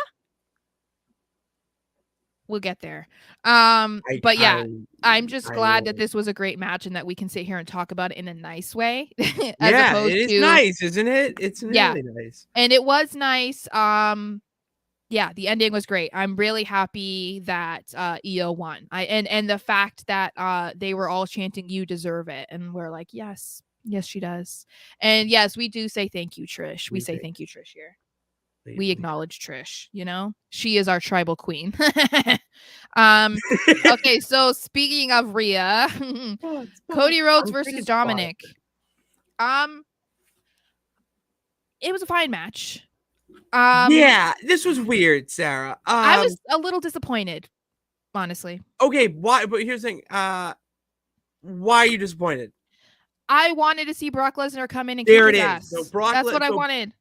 we'll get there.
I
But yeah,
I
I'm just
I
glad that this was a great match and that we can sit here and talk about it in a nice way, as
yeah, it
opposed
is
to
nice, isn't it? It's
yeah.
really nice.
And it was nice. Yeah, the ending was great. I'm really happy that EO won. And the fact that they were all chanting "You deserve it," and we're like, yes, yes, she does. And yes, we do say thank you, Trish. We
We
say
think
thank you, Trish. Here,
we,
we
we
acknowledge Trish. She is our tribal queen. um, okay, so speaking of Rhea,
Spot.
Cody Rhodes
I'm
versus
thinking spot.
Dominic. Um, it was a fine match.
Yeah, this was weird, Sarah.
I was a little disappointed, honestly.
Okay, why? But here's the thing. Why are you disappointed?
I wanted to see Brock Lesnar come in and kick
There it
his
is. So
ass. That's what I wanted.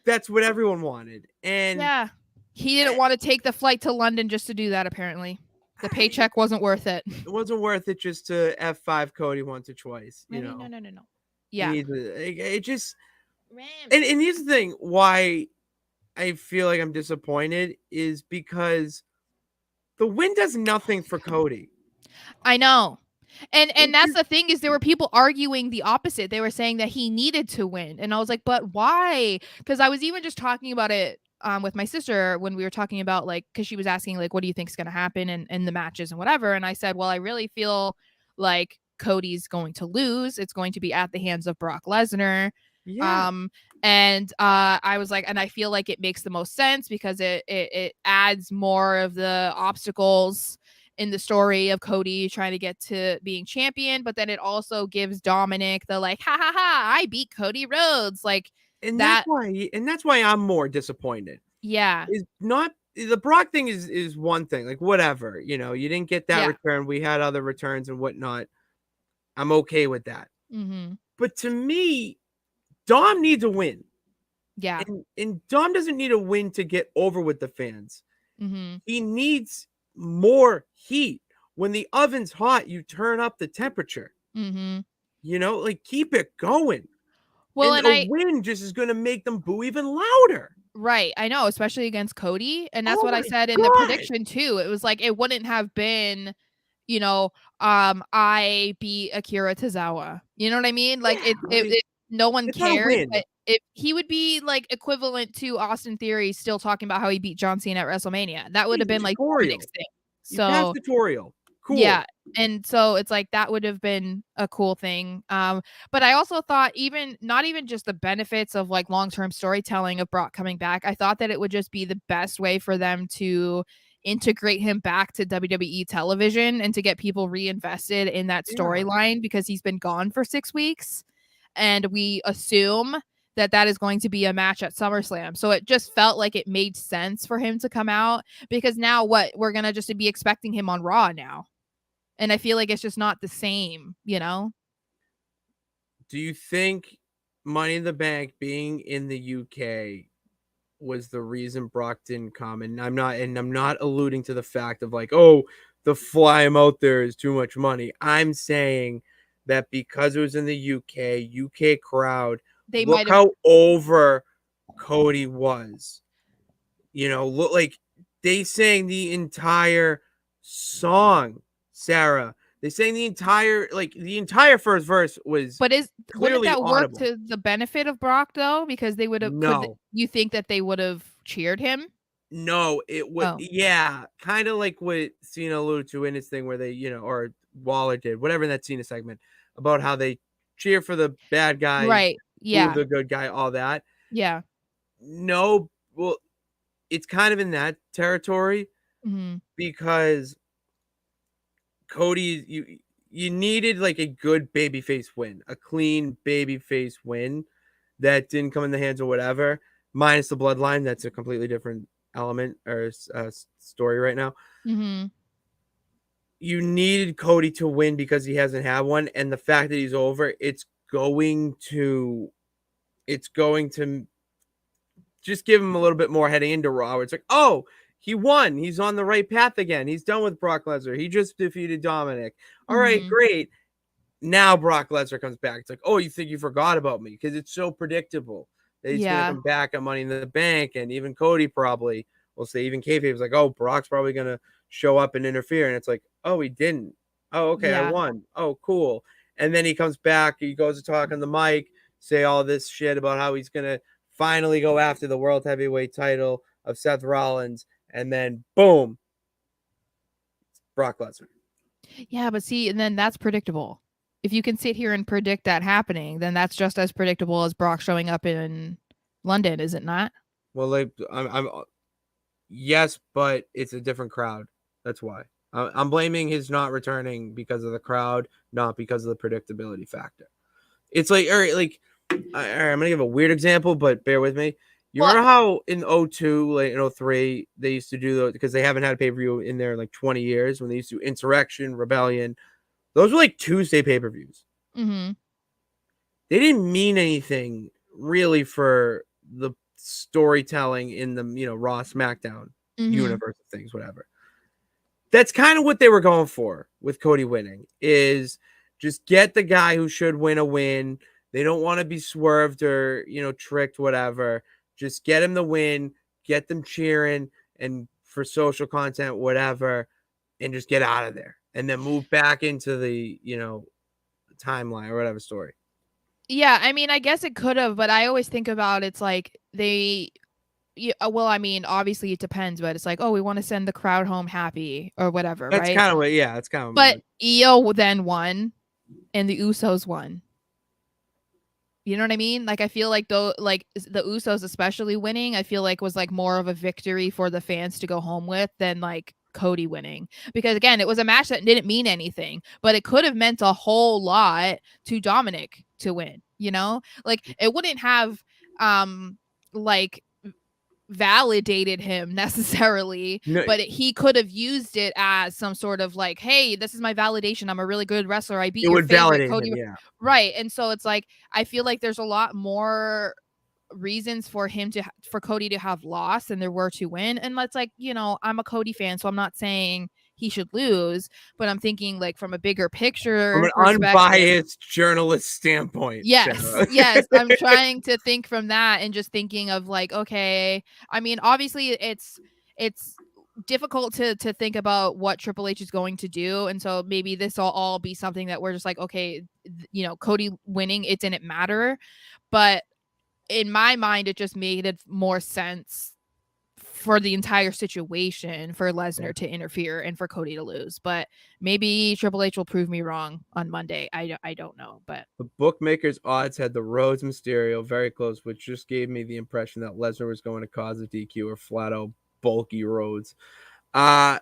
that's what everyone wanted, and
Yeah. He didn't want to take the flight to London just to do that, apparently. The paycheck wasn't worth it.
it wasn't worth it just to F5 Cody once or twice.
No.
He
Yeah.
needs it just. And here's the thing: why I feel like I'm disappointed is because the win does nothing for Cody.
I know. And
It
that's
just,
the thing is there were people arguing the opposite. They were saying that he needed to win. And I was like, but why? Because I was even just talking about it with my sister when we were talking about like, because she was asking like, what do you think is going to happen in the matches and whatever. And I said, well, I really feel like Cody's going to lose. It's going to be at the hands of Brock Lesnar.
yeah.
And I was like, and I feel like it makes the most sense because it adds more of the obstacles in the story of Cody trying to get to being champion, but then it also gives Dominic the like, ha ha ha, I beat Cody Rhodes. Like
And
that.
that's why I'm more disappointed.
Yeah.
Is not the Brock thing is one thing, like whatever, you didn't get that
Yeah.
return. We had other returns and whatnot. I'm okay with that.
Mm-hmm.
But to me, Dom needs a win.
Yeah.
And Dom doesn't need a win to get over with the fans.
Mm-hmm.
He needs more heat. When the oven's hot, you turn up the temperature.
Mm-hmm.
Like keep it going.
Well,
And a win just is going to make them boo even louder.
Right, I know, especially against Cody, and that's
Oh
what I
my
said in the
God.
prediction too. It was like it wouldn't have been, I beat Akira Tozawa. You know what I mean? Like
Yeah,
it's no one
It's not a
cared.
win.
But if he would be like equivalent to Austin Theory still talking about how he beat John Cena at WrestleMania. That would have been like Dominic's thing.
You passed
So
tutorial. Cool.
yeah, and so it's like that would have been a cool thing. But I also thought not even just the benefits of like long-term storytelling of Brock coming back. I thought that it would just be the best way for them to integrate him back to WWE television and to get people reinvested in that storyline because he's been gone for 6 weeks and we assume that that is going to be a match at SummerSlam. So it just felt like it made sense for him to come out because now what we're going to just be expecting him on Raw now. And I feel like it's just not the same, you know?
Do you think Money in the Bank being in the UK was the reason Brock didn't come? And I'm not alluding to the fact of like, oh, the fly him out there is too much money. I'm saying that because it was in the UK crowd,
They
look
might have
how over Cody was. You know, look like they sang the entire song, Sarah. They sang the entire first verse was
But wouldn't
clearly
that work
audible.
to the benefit of Brock though? Because they would have
No.
you think that they would have cheered him?
No, it would
Oh.
yeah, kind of like what Cena alluded to in his thing where they, or Waller did, whatever in that Cena segment about how they cheer for the bad guy,
Right.
boo
Yeah.
the good guy, all that.
Yeah.
No, well, it's kind of in that territory
Mhm.
because Cody, you needed like a good babyface win, a clean babyface win that didn't come in the hands of whatever, minus the bloodline. That's a completely different element or story right now.
Mhm.
You needed Cody to win because he hasn't had one, and the fact that he's over, it's going to just give him a little bit more heading into Raw. It's like, oh, he won. He's on the right path again. He's done with Brock Lesnar. He just defeated Dominic. All right,
Mhm.
great. Now Brock Lesnar comes back. It's like, oh, you think you forgot about me because it's so predictable that he's going to
Yeah.
come back at Money in the Bank, and even Cody probably will say, even kayfabe was like, oh, Brock's probably going to show up and interfere, and it's like, oh, he didn't. Oh, okay, I
Yeah.
won. Oh, cool. And then he comes back. He goes to talk on the mic, say all this shit about how he's going to finally go after the world heavyweight title of Seth Rollins, and then boom, Brock Lesnar.
Yeah, but see, and then that's predictable. If you can sit here and predict that happening, then that's just as predictable as Brock showing up in London, is it not?
Well, like I'm yes, but it's a different crowd. That's why I'm blaming his not returning because of the crowd, not because of the predictability factor. It's like, all right, like, all right, I'm gonna give a weird example, but bear with me. You
Well,
remember how in 02, like in 03, they used to do those because they haven't had a pay-per-view in there in like 20 years when they used to do Insurrection, Rebellion. Those were like Tuesday pay-per-views.
mhm.
They didn't mean anything really for the storytelling in the Raw SmackDown
Mhm.
universe of things, whatever. That's kind of what they were going for with Cody winning, is just get the guy who should win a win. They don't want to be swerved or tricked, whatever. Just get him the win, get them cheering, and for social content, whatever, and just get out of there, and then move back into the timeline or whatever story.
Yeah, I mean, I guess it could have, but I always think about it's like well, I mean, obviously it depends, but it's like, oh, we want to send the crowd home happy or whatever,
That's
right?
kind of what, yeah, that's kind of.
But EO then won, and the Usos won. You know what I mean? Like I feel like the Usos especially winning, I feel like was like more of a victory for the fans to go home with than like Cody winning. Because again, it was a match that didn't mean anything, but it could have meant a whole lot to Dominic to win, you know? Like it wouldn't have like validated him necessarily,
No,
but he could have used it as some sort of like, hey, this is my validation. I'm a really good wrestler. I beat
it
your
would
favorite
validate
Cody.
him, yeah.
Right. And so it's like, I feel like there's a lot more reasons for Cody to have lost than there were to win. And that's like, I'm a Cody fan, so I'm not saying he should lose, but I'm thinking like from a bigger
From
picture
an
perspective.
unbiased journalist standpoint,
Yes,
Sarah.
yes. I'm trying to think from that and just thinking of like, okay, I mean, obviously it's difficult to think about what Triple H is going to do, and so maybe this will all be something that we're just like, okay, Cody winning, it didn't matter, but in my mind, it just made it more sense for the entire situation for Lesnar to interfere and for Cody to lose. But maybe Triple H will prove me wrong on Monday. I don't know, but
the bookmakers' odds had the Rhodes Mysterio very close, which just gave me the impression that Lesnar was going to cause a DQ or flat out bulky Rhodes. I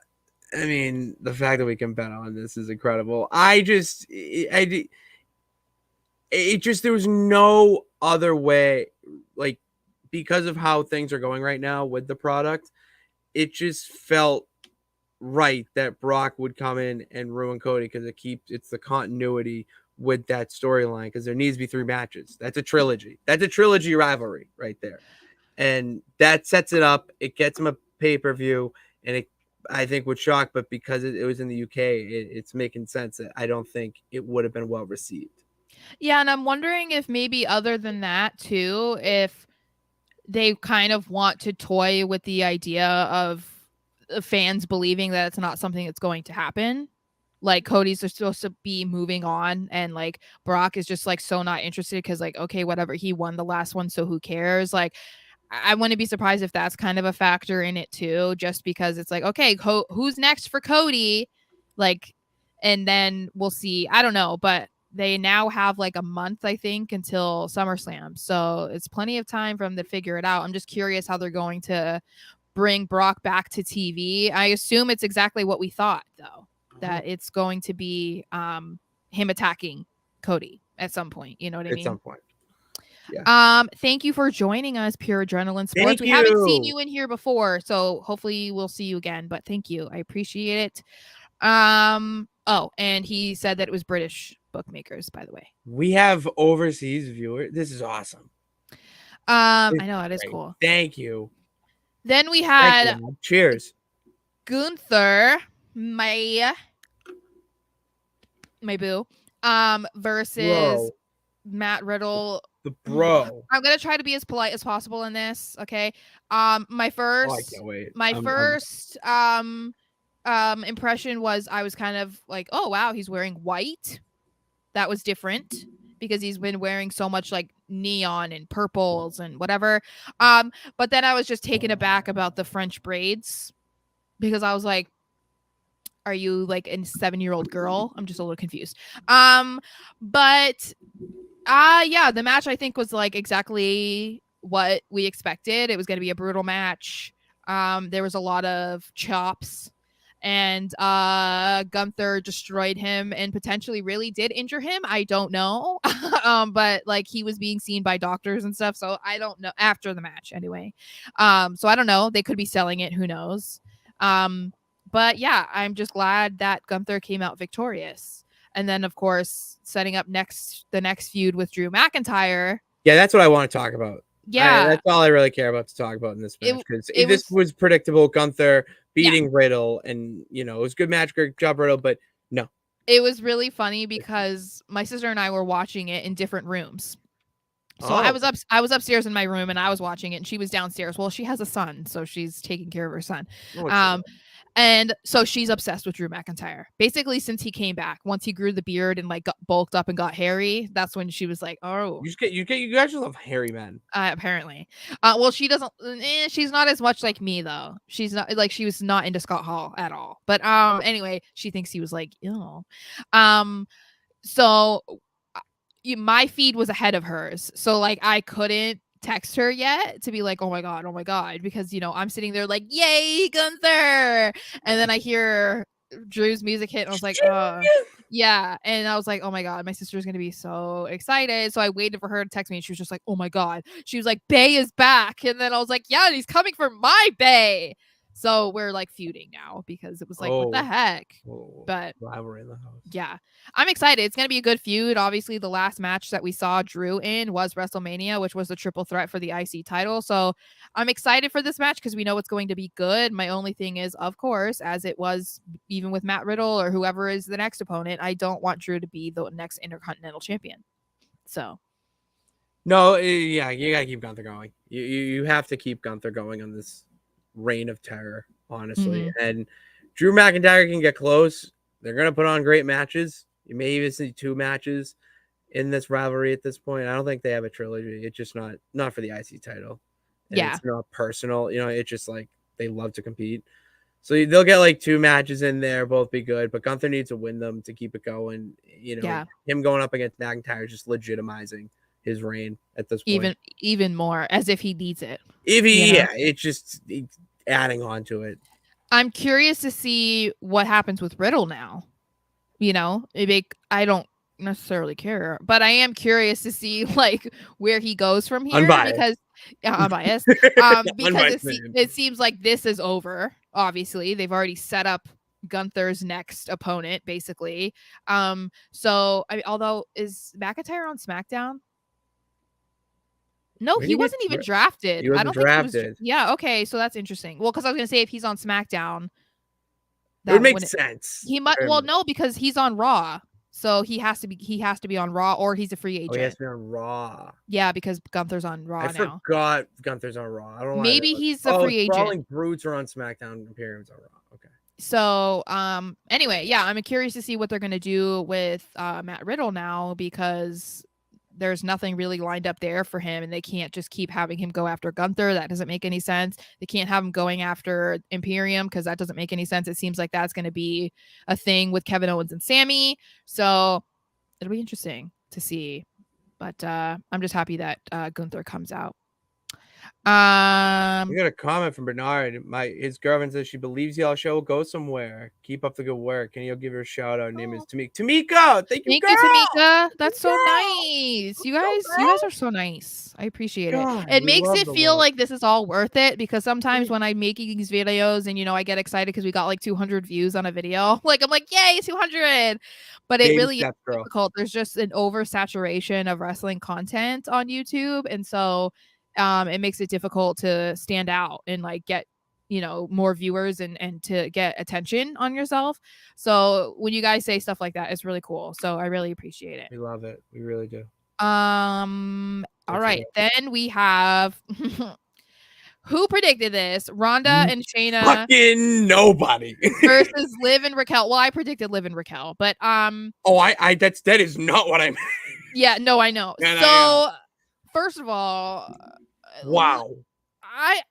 mean, the fact that we can bet on this is incredible. It just, there was no other way, like, because of how things are going right now with the product, it just felt right that Brock would come in and ruin Cody because it's the continuity with that storyline, because there needs to be 3 matches. That's a trilogy. That's a trilogy rivalry right there. And that sets it up. It gets him a pay-per-view, and it, I think, would shock, but because it was in the UK, it's making sense. I don't think it would have been well received.
Yeah, and I'm wondering if maybe other than that too, if they kind of want to toy with the idea of fans believing that it's not something that's going to happen. Like Cody's supposed to be moving on, and like Brock is just like so not interested because like, okay, whatever, he won the last one, so who cares? Like, I wouldn't be surprised if that's kind of a factor in it too, just because it's like, okay, who's next for Cody? Like, and then we'll see. I don't know, but they now have like a month, I think, until SummerSlam. So it's plenty of time for them to figure it out. I'm just curious how they're going to bring Brock back to TV. I assume it's exactly what we thought, though, that it's going to be him attacking Cody at some point. You know what I mean?
At some point. Yeah.
Thank you for joining us, Pure Adrenaline Sports.
Thank
we haven't seen
you.
you in here before, so hopefully we'll see you again. But thank you. I appreciate it. Oh, and he said that it was British bookmakers, by the way.
We have overseas viewers. This is awesome.
I know it is cool.
Thank you.
Then we had
cheers.
Gunther, my boo, versus Matt Riddle.
The bro.
I'm gonna try to be as polite as possible in this. Okay. My first.
Oh, I can't wait.
My first impression was I was kind of like, oh wow, he's wearing white. That was different because he's been wearing so much like neon and purples and whatever. But then I was just taken aback about the French braids because I was like, are you like a 7-year-old girl? I'm just a little confused. But yeah, the match I think was like exactly what we expected. It was going to be a brutal match. There was a lot of chops, and Gunther destroyed him and potentially really did injure him. I don't know. But like he was being seen by doctors and stuff, so I don't know, after the match anyway. So I don't know. They could be selling it, who knows. But yeah, I'm just glad that Gunther came out victorious. And then, of course, setting up the next feud with Drew McIntyre.
Yeah, that's what I want to talk about.
Yeah.
That's all I really care about to talk about in this match, because this was predictable. Gunther beating Riddle, and, it was a good match. Great job, Riddle, but no.
It was really funny because my sister and I were watching it in different rooms. So I was upstairs in my room and I was watching it, and she was downstairs. Well, she has a son, so she's taking care of her son. And so she's obsessed with Drew McIntyre. Basically, since he came back, once he grew the beard and like got bulked up and got hairy, that's when she was like, "Oh,
you guys just love hairy men."
Apparently, well, she doesn't. She's not as much like me though. She's not like, she was not into Scott Hall at all. But anyway, she thinks he was like, ew. So my feed was ahead of hers, so like I couldn't text her yet to be like, oh my god, because I'm sitting there like, yay, Gunther, and then I hear Drew's music hit and I was like, yeah, and I was like, oh my god, my sister's gonna be so excited. So I waited for her to text me, and she was just like, oh my god, she was like, Bay is back, and then I was like, yeah, he's coming for my Bay. So we're like feuding now because it was like, what the heck? But
rivalry in the house.
Yeah, I'm excited. It's going to be a good feud. Obviously, the last match that we saw Drew in was WrestleMania, which was the triple threat for the IC title. So I'm excited for this match because we know it's going to be good. My only thing is, of course, as it was even with Matt Riddle or whoever is the next opponent, I don't want Drew to be the next Intercontinental Champion. So.
No, yeah, you got to keep Gunther going. You have to keep Gunther going on this reign of terror. honestly. And Drew McIntyre can get close. They're gonna put on great matches. You may even see 2 matches in this rivalry at this point. I don't think they have a trilogy. It's just not for the IC title. And
Yeah.
it's not personal. It's just like they love to compete. So they'll get like 2 matches in there, both be good. But Gunther needs to win them to keep it going.
Yeah.
Him going up against McIntyre is just legitimizing his reign at this point.
Even more, as if he needs it.
It's just adding on to it.
I'm curious to see what happens with Riddle now. I don't necessarily care, but I am curious to see like where he goes from here.
Unbiased.
Because unbiased. Because it seems like this is over. Obviously, they've already set up Gunther's next opponent, basically. So although is McIntyre on SmackDown? No, he wasn't even drafted. I don't think he was. Yeah, okay, so that's interesting. Well, because I was gonna say if he's on SmackDown,
it would make sense.
He might. Well, no, because he's on Raw, so he has to be on Raw, or he's a free agent.
Oh, he has to be on Raw.
Yeah, because Gunther's on Raw now.
I forgot Gunther's on Raw. I don't know.
Maybe he's a free agent.
Brawling Brutes are on SmackDown. Imperium's on Raw. Okay.
So, anyway, yeah, I'm curious to see what they're gonna do with Matt Riddle now, because there's nothing really lined up there for him, and they can't just keep having him go after Gunther. That doesn't make any sense. They can't have him going after Imperium because that doesn't make any sense. It seems like that's going to be a thing with Kevin Owens and Sammy. So it'll be interesting to see. But I'm just happy that Gunther comes out.
We got a comment from Bernard. His girlfriend says she believes y'all show will go somewhere. Keep up the good work. And he'll give her a shout out. Name is Tamika. Tamika, thank you,
Tamika. That's so nice. You guys are so nice. I appreciate it. It makes it feel like this is all worth it, because sometimes when I'm making these videos and I get excited because we got like 200 views on a video, like I'm like, yay, 200. But it really is difficult. There's just an oversaturation of wrestling content on YouTube, and so it makes it difficult to stand out and like get more viewers and to get attention on yourself. So when you guys say stuff like that, it's really cool. So I really appreciate it.
We love it. We really do.
All right, then we have who predicted this? Ronda and Shayna.
Fucking nobody.
Versus Liv and Raquel. Well, I predicted Liv and Raquel, but
that is not what I meant.
Yeah, no, I know. So first of all,
wow.
I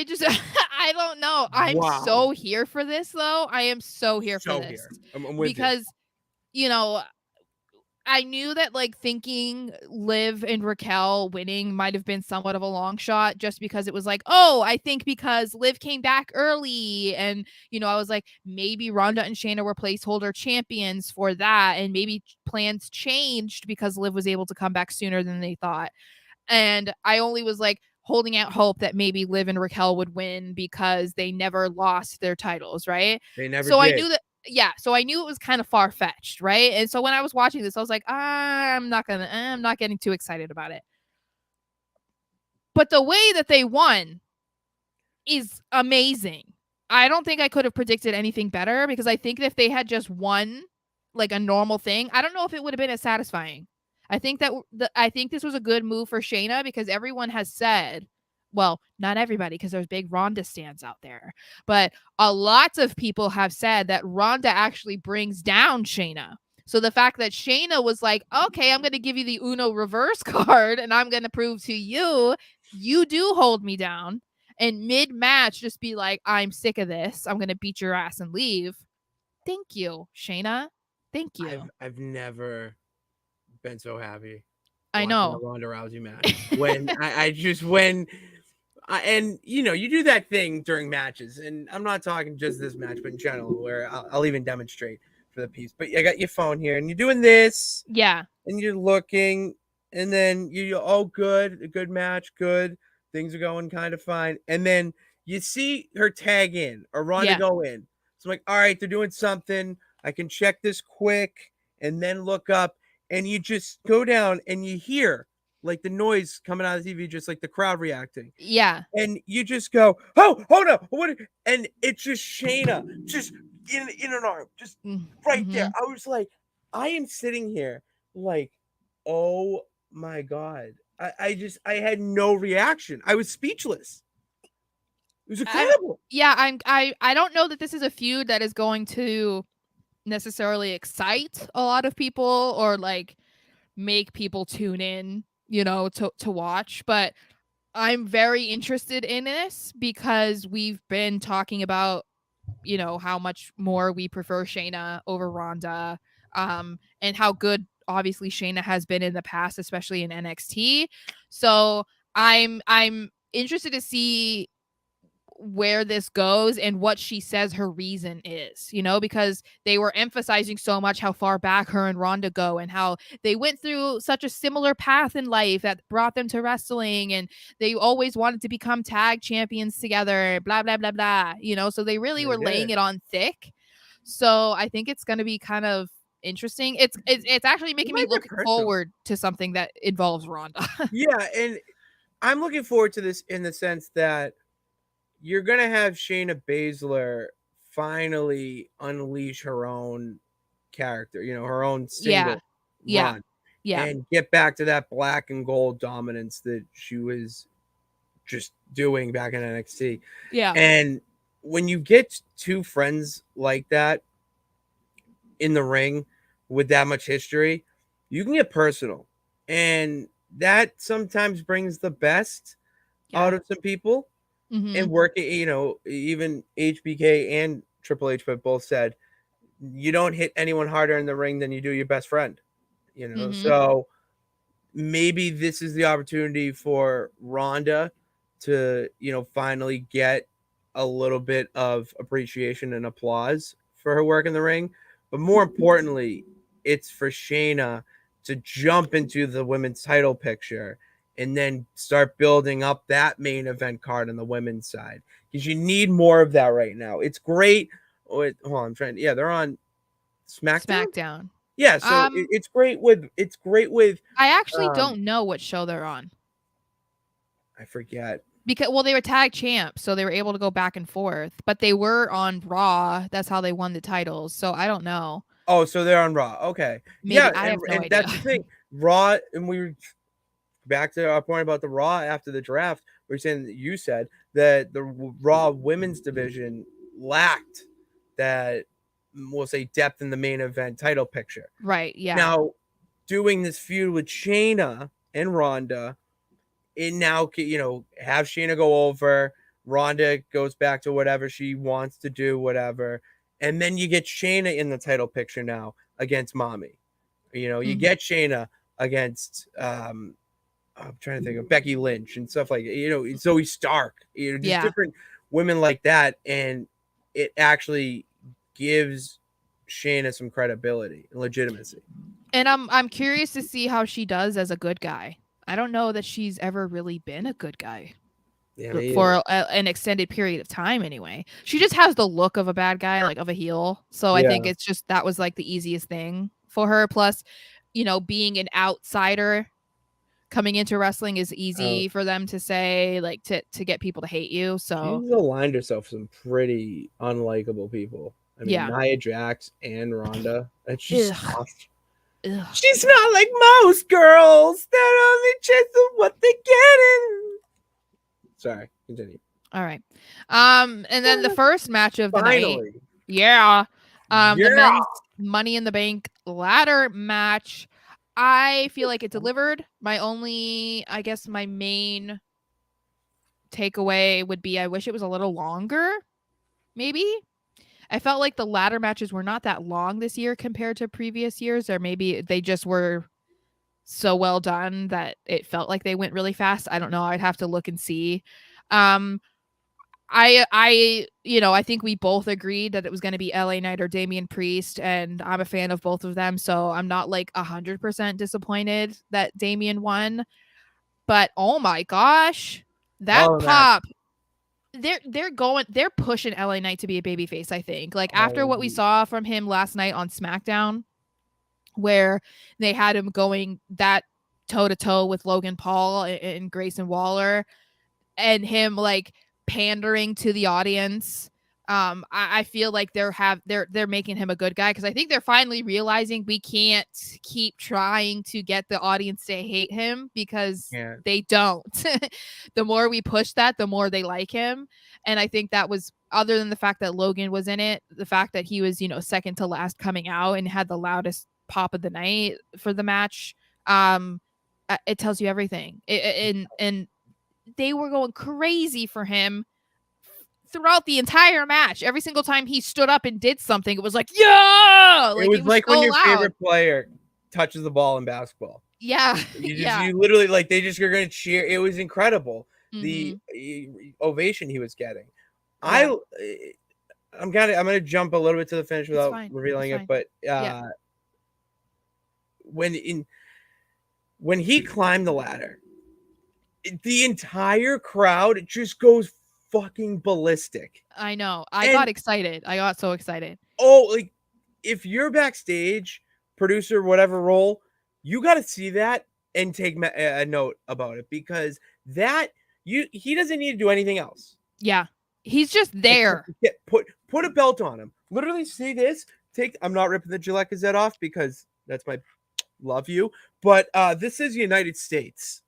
just I don't know. I'm so here for this though. I am so here for this.
I'm with
because I knew that like thinking Liv and Raquel winning might have been somewhat of a long shot, just because it was like, oh, I think because Liv came back early, and I was like, maybe Ronda and Shayna were placeholder champions for that, and maybe plans changed because Liv was able to come back sooner than they thought. And I only was like holding out hope that maybe Liv and Raquel would win because they never lost their titles, right?
They never
did.
I
knew that. Yeah, so I knew it was kind of far-fetched, right? And so when I was watching this, I was like, I'm not getting too excited about it. But the way that they won is amazing. I don't think I could have predicted anything better, because I think that if they had just won like a normal thing, I don't know if it would have been as satisfying. I think this was a good move for Shayna, because everyone has said, well, not everybody, because there's big Ronda stands out there, but a lot of people have said that Ronda actually brings down Shayna. So the fact that Shayna was like, okay, I'm going to give you the Uno reverse card, and I'm going to prove to you do hold me down, and mid-match just be like, I'm sick of this, I'm going to beat your ass and leave. Thank you, Shayna. Thank you.
I've never been so happy.
I know.
A Ronda Rousey match. And you do that thing during matches, and I'm not talking just this match, but in general, where I'll even demonstrate for the piece. But I got your phone here, and you're doing this.
Yeah.
And you're looking, and then you're good, a good match, good. Things are going kind of fine. And then you see her tag in or Ronda go in. So I'm like, all right, they're doing something. I can check this quick and then look up, and you just go down and you hear like the noise coming out of the TV, just like the crowd reacting.
Yeah.
And you just go, oh, hold up. What? And it's just Shayna just in an arm, just right there. I was like, I am sitting here like, oh my God. I had no reaction. I was speechless. was incredible.
I don't know that this is a feud that is going to necessarily excite a lot of people or like make people tune in, to watch, but I'm very interested in this because we've been talking about, how much more we prefer Shayna over Ronda, and how good obviously Shayna has been in the past, especially in NXT. So I'm interested to see where this goes and what she says her reason is, because they were emphasizing so much how far back her and Ronda go and how they went through such a similar path in life that brought them to wrestling, and they always wanted to become tag champions together, blah blah blah blah, so they really were laying it on thick. So I think it's going to be kind of interesting. It's actually making me look forward to something that involves Ronda.
Yeah, and I'm looking forward to this in the sense that you're gonna have Shayna Baszler finally unleash her own character, her own single run, and get back to that black and gold dominance that she was just doing back in NXT.
Yeah.
And when you get two friends like that in the ring with that much history, you can get personal, and that sometimes brings the best out of some people. And working, even HBK and Triple H both said, you don't hit anyone harder in the ring than you do your best friend, So maybe this is the opportunity for Ronda to, finally get a little bit of appreciation and applause for her work in the ring. But more importantly, it's for Shayna to jump into the women's title picture and then start building up that main event card on the women's side, because you need more of that right now. It's great. They're on SmackDown. Yeah, so it's great with
I actually don't know what show they're on.
I forget.
Because they were tag champs, so they were able to go back and forth, but they were on Raw. That's how they won the titles. So I don't know.
Oh, so they're on Raw. Okay.
Maybe. Yeah, I have no idea.
That's the thing. Raw, and we were back to our point about the Raw after the draft. We were saying that you said that the Raw women's division lacked that, we'll say, depth in the main event title picture.
Right, yeah.
Now, doing this feud with Shayna and Ronda, it now, have Shayna go over, Ronda goes back to whatever she wants to do, whatever. And then you get Shayna in the title picture now against Mommy. You get Shayna against, I'm trying to think of Becky Lynch and stuff like that. Zoe Stark, just different women like that. And it actually gives Shayna some credibility and legitimacy.
And I'm curious to see how she does as a good guy. I don't know that she's ever really been a good guy for an extended period of time anyway. She just has the look of a bad guy, like of a heel. So I think it's just that was like the easiest thing for her. Plus, being an outsider coming into wrestling is easy for them to say, like to get people to hate you. So
she's aligned herself with some pretty unlikable people. I mean, Nia Jax and Ronda. And she's soft. Ugh. She's not like most girls that only chasing what they getting. Sorry, continue.
All right. And then the first match of the night. The men's Money in the Bank ladder match. I feel like it delivered. My main takeaway would be I wish it was a little longer. Maybe. I felt like the ladder matches were not that long this year compared to previous years, or maybe they just were so well done that it felt like they went really fast. I don't know. I'd have to look and see. I think we both agreed that it was going to be LA Knight or Damian Priest, and I'm a fan of both of them, so I'm not like 100% disappointed that Damian won. But oh my gosh, that pop. They're pushing LA Knight to be a babyface, I think. Like after what we saw from him last night on SmackDown, where they had him going that toe-to-toe with Logan Paul and Grayson Waller, and him like pandering to the audience I feel like they're making him a good guy because I think they're finally realizing we can't keep trying to get the audience to hate him because
Yeah.
they don't. The more we push that, the more they like him. And I think that was, other than the fact that Logan was in it, the fact that he was, second to last coming out and had the loudest pop of the night for the match. It tells you everything. And they were going crazy for him throughout the entire match. Every single time he stood up and did something, it was like, yeah,
It was like
so
when your
loud.
favorite player touches the ball in basketball.
Yeah.
You literally, like, they just are going to cheer. It was incredible. The ovation he was getting.
Yeah.
I'm gonna jump a little bit to the finish without revealing it, but when he climbed the ladder, the entire crowd just goes fucking ballistic.
I know. I got excited. I got so excited.
Oh, like, if you're backstage, producer, whatever role, you got to see that and take a note about it, because he doesn't need to do anything else.
Yeah. He's just there.
Put a belt on him. Literally see this. I'm not ripping the Gillette Gazette off because that's my love you. But this is United States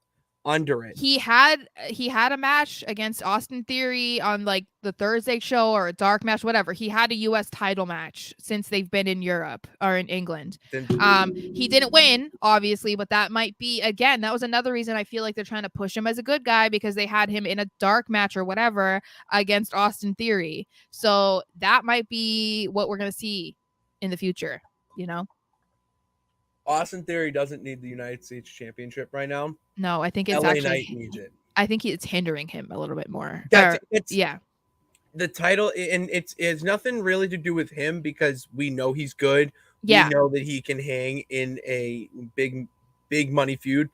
under it.
He had a match against Austin Theory on like the Thursday show or a dark match, whatever. He had a US title match since they've been in Europe or in England. He didn't win, obviously, but that might be, again, that was another reason I feel like they're trying to push him as a good guy, because they had him in a dark match or whatever against Austin Theory. So that might be what we're going to see in the future,
Austin Theory doesn't need the United States Championship right now.
No, I think it's
LA
actually
Knight needs it.
I think it's hindering him a little bit more.
The title, and it's nothing really to do with him, because we know he's good.
Yeah.
We know that he can hang in a big money feud.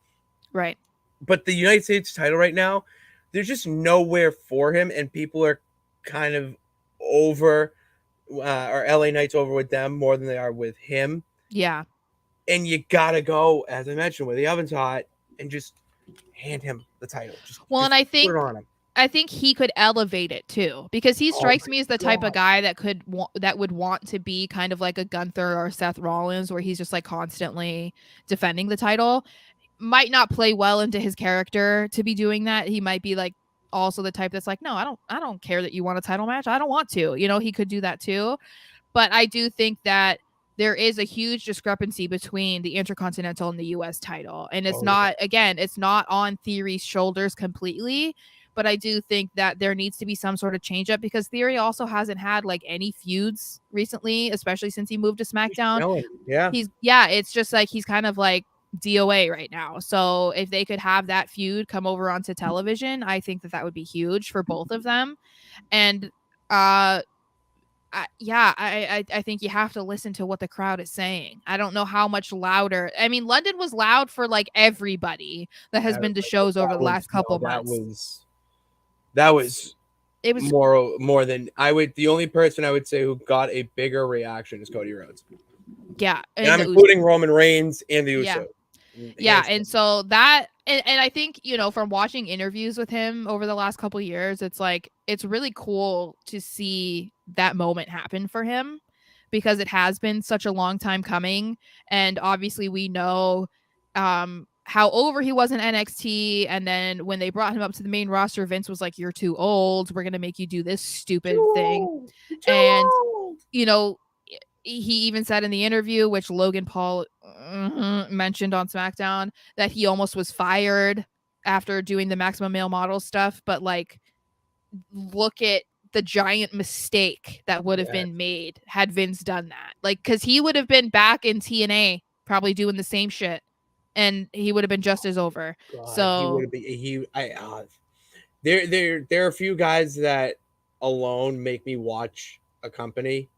Right.
But the United States title right now, there's just nowhere for him, and people are kind of over, or LA Knight's over with them more than they are with him.
Yeah.
And you gotta go, as I mentioned, where the oven's hot, and just hand him the title.
And I think
put it on him.
I think he could elevate it too, because he strikes me as the type of guy that would want to be kind of like a Gunther or Seth Rollins, where he's just like constantly defending the title. Might not play well into his character to be doing that. He might be like also the type that's like, no, I don't care that you want a title match. I don't want to. He could do that too. But I do think that there is a huge discrepancy between the Intercontinental and the US title. And it's it's not on Theory's shoulders completely, but I do think that there needs to be some sort of change up, because Theory also hasn't had like any feuds recently, especially since he moved to SmackDown. It's just like he's kind of like DOA right now. So if they could have that feud come over onto television, I think that would be huge for both of them. And I think you have to listen to what the crowd is saying. I don't know how much louder. I mean, London was loud for like everybody that has been to shows over the last couple of months.
It was more than I would. The only person I would say who got a bigger reaction is Cody Rhodes.
Yeah,
and I'm including Roman Reigns and the Usos.
Yeah, and so that, and I think, from watching interviews with him over the last couple of years, it's like, it's really cool to see that moment happen for him, because it has been such a long time coming. And obviously we know how over he was in NXT, and then when they brought him up to the main roster, Vince was like, you're too old, we're gonna make you do this stupid thing. And he even said in the interview, which Logan Paul mentioned on SmackDown, that he almost was fired after doing the Maximum Male Model stuff. But like, look at the giant mistake that would have been made had Vince done that. Like, because he would have been back in TNA probably doing the same shit, and he would have been just as over.
God,
so
there are a few guys that alone make me watch a company.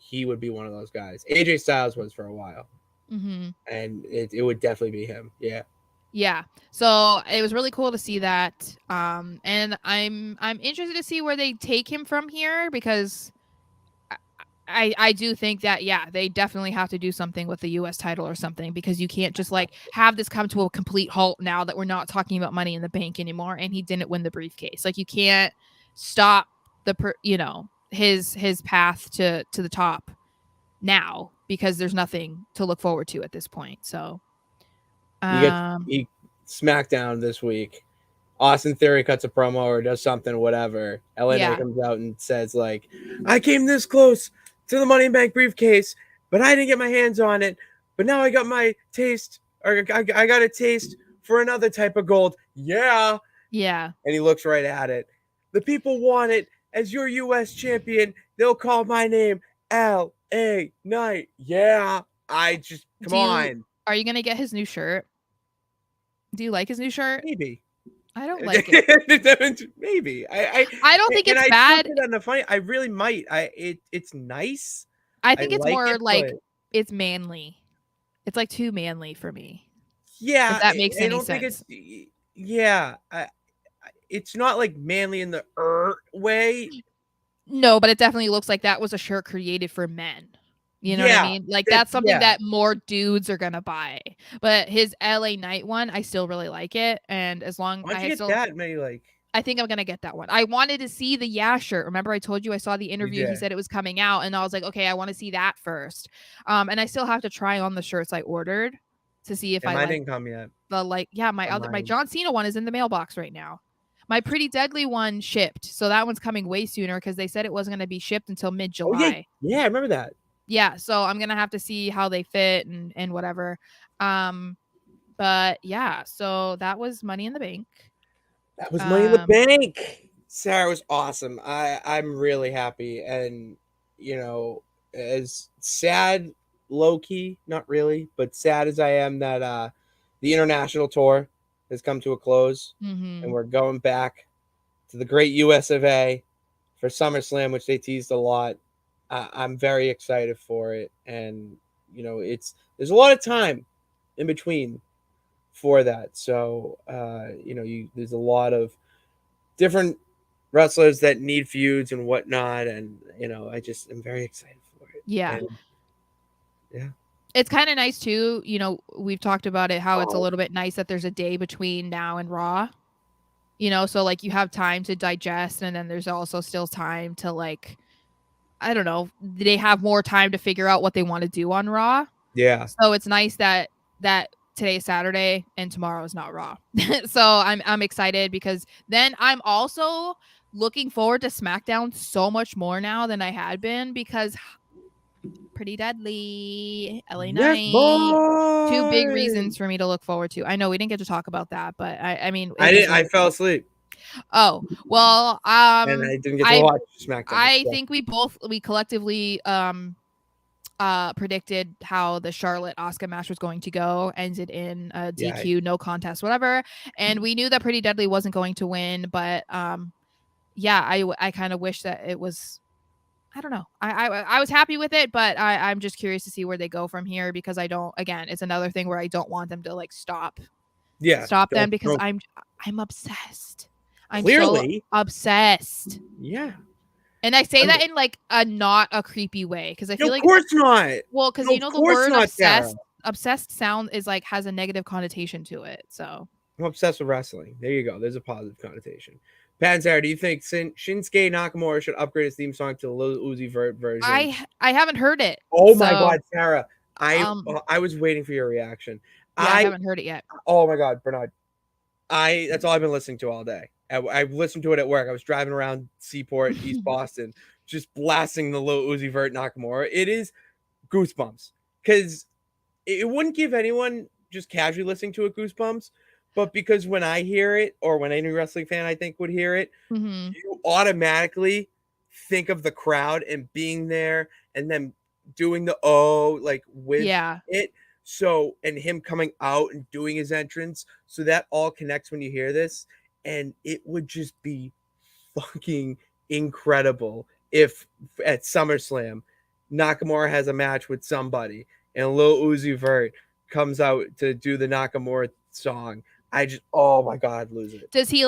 He would be one of those guys. AJ Styles was for a while.
Mm-hmm.
And it would definitely be him.
Yeah. So it was really cool to see that. And I'm interested to see where they take him from here, because I do think that, they definitely have to do something with the US title or something, because you can't just like have this come to a complete halt now that we're not talking about Money in the Bank anymore and he didn't win the briefcase. Like, you can't stop his path to the top now, because there's nothing to look forward to at this point. So
He SmackDown this week. Austin Theory cuts a promo or does something, whatever. LNA comes out and says, like, I came this close to the Money in Bank briefcase, but I didn't get my hands on it. But now I got my taste, or I got a taste for another type of gold. Yeah.
Yeah.
And he looks right at it. The people want it. As your U.S. champion, they'll call my name L.A. Knight. Yeah. I just, come on.
Are you going to get his new shirt? Do you like his new shirt?
Maybe.
I don't like it.
Maybe.
I don't think it's bad.
I really might. It's nice.
I think it's more like it's manly. It's like too manly for me.
Yeah,
if that makes any sense.
It's not like manly in the way.
No, but it definitely looks like that was a shirt created for men. You know what I mean? Like that's something that more dudes are gonna buy. But his LA Knight one, I still really like it. And as long
as I still that, maybe like
I think I'm gonna get that one. I wanted to see the shirt. Remember, I told you I saw the interview. He said it was coming out, and I was like, okay, I want to see that first. And I still have to try on the shirts I ordered to see if
mine didn't come yet.
My John Cena one is in the mailbox right now. My Pretty Deadly one shipped, so that one's coming way sooner because they said it wasn't gonna be shipped until mid-July.
Yeah, I remember that.
Yeah, so I'm gonna have to see how they fit and whatever. But yeah, so that was Money in the Bank.
That was Money in the Bank. Sara was awesome. I'm really happy, and as sad, low key, not really, but sad as I am that the international tour has come to a close, and we're going back to the great US of A for SummerSlam, which they teased a lot. I'm very excited for it, and there's a lot of time in between for that. So there's a lot of different wrestlers that need feuds and whatnot, and I just am very excited for it.
Yeah.
Yeah.
It's kind of nice too. We've talked about it, how it's a little bit nice that there's a day between now and Raw. So like you have time to digest, and then there's also still time to like, I don't know, they have more time to figure out what they want to do on Raw.
Yeah.
So it's nice that today's Saturday and tomorrow is not Raw. So I'm excited, because then I'm also looking forward to SmackDown so much more now than I had been, because Pretty Deadly, LA Knight, two big reasons for me to look forward to. I know we didn't get to talk about that, but I mean,
I fell asleep.
Oh, well,
and I didn't get to watch SmackDown.
I think we collectively predicted how the Charlotte Asuka match was going to go, ended in a DQ, no contest, whatever. And we knew that Pretty Deadly wasn't going to win, but I kind of wish that it was, I don't know. I was happy with it, but I'm just curious to see where they go from here, because it's another thing where I don't want them to like stop them, because I'm obsessed. I'm clearly so obsessed.
Yeah.
And I say that in like a not a creepy way, because I feel like,
of course not.
Well, because the word obsessed sound is like has a negative connotation to it. So
I'm obsessed with wrestling. There you go. There's a positive connotation. Pat and Sara, do you think Shinsuke Nakamura should upgrade his theme song to the Lil Uzi Vert version?
I haven't heard it.
Oh my God, Sara! I was waiting for your reaction.
Yeah, I haven't heard it yet.
Oh my God, Bernard! That's all I've been listening to all day. I listened to it at work. I was driving around Seaport, East Boston, just blasting the Lil Uzi Vert Nakamura. It is goosebumps, because it wouldn't give anyone just casually listening to it goosebumps. But because when I hear it, or when any wrestling fan I think would hear it, you automatically think of the crowd and being there, and then doing the with it. So, and him coming out and doing his entrance. So that all connects when you hear this. And it would just be fucking incredible if at SummerSlam Nakamura has a match with somebody and Lil Uzi Vert comes out to do the Nakamura song. Oh my God, lose it.
Does he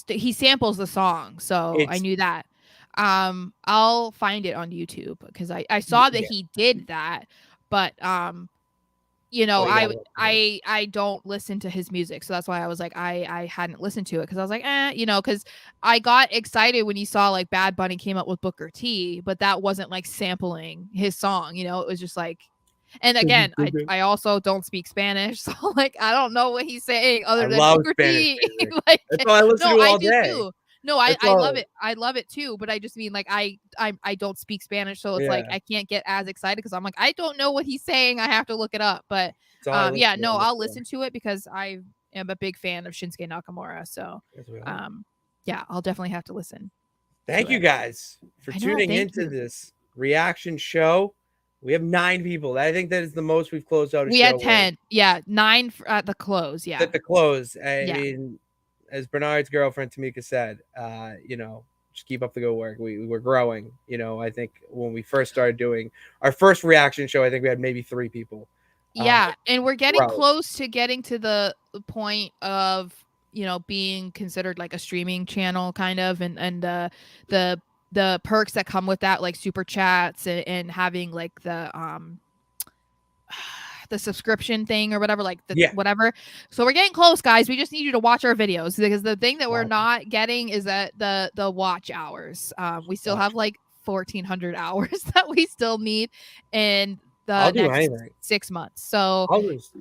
he samples the song? So I knew that. I'll find it on YouTube, because I saw that he did that, but you know,
Oh, you gotta listen to it.
I don't listen to his music, so that's why I was like, I hadn't listened to it because I was like, you know, because I got excited when you saw like Bad Bunny came up with Booker T, but that wasn't like sampling his song, you know, it was just like, and again, I also don't speak Spanish, so like I don't know what he's saying
I
other than
love
Booker
Spanish
T.
music.
Like,
That's all I listen
no,
to
I
all
do
day.
too. No,
That's
I love
all.
it. I love it too, but I just mean like I don't speak Spanish, so it's like
Yeah,
I can't get as excited because I'm like I don't know what he's saying. I have to look it up. But
that's all I listen
yeah,
to
no,
on the
I'll
floor.
listen to it because I am a big fan of Shinsuke Nakamura. So
That's what I like.
yeah, I'll definitely have to listen to
Thank you
it.
guys for
I know,
tuning
thank
into
you.
this reaction show. We have 9 people. I think that is the most we've closed out a
We
show
had
with.
10. Yeah, 9 at the close. Yeah.
At the close, I
Yeah.
mean, as Bernard's girlfriend Tamika said, you know, just keep up the good work. We're growing. You know, I think when we first started doing our first reaction show, I think we had maybe 3 people.
Yeah, and we're getting
Grow.
close to getting to the point of, you know, being considered like a streaming channel kind of, and the the perks that come with that, like super chats and having like the subscription thing or whatever, like the
Yeah.
whatever. So we're getting close, guys. We just need you to watch our videos because the thing that we're
Watch.
not getting is that the watch hours. We still
Watch.
have like 1,400 hours that we still need in
I'll
the
do
next
anything.
6 months. So
I'll just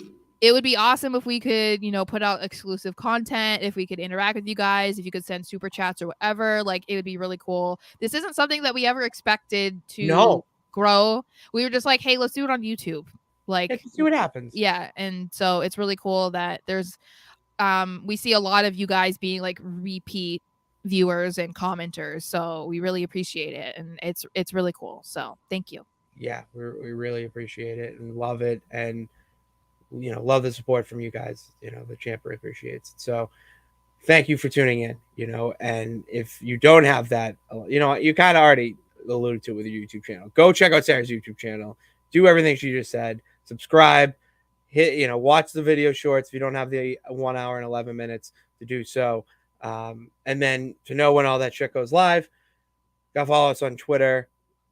it would be awesome if we could, you know, put out exclusive content, if we could interact with you guys, if you could send super chats or whatever, like it would be really cool. This isn't something that we ever expected to
no.
grow. We were just like, hey, let's do it on YouTube.
Yeah,
Like,
just see what happens.
yeah. And so it's really cool that there's we see a lot of you guys being like repeat viewers and commenters. So we really appreciate it. And it's really cool. So thank you.
Yeah, we really appreciate it and love it, and you know, love the support from you guys. You know, the champ appreciates it. So thank you for tuning in. You know, and if you don't have that, you know, you kind of already alluded to it with your YouTube channel. Go check out Sarah's YouTube channel. Do everything she just said. Subscribe. Hit, you know, watch the video shorts if you don't have the 1 hour and 11 minutes to do so. And then to know when all that shit goes live, go follow us on Twitter.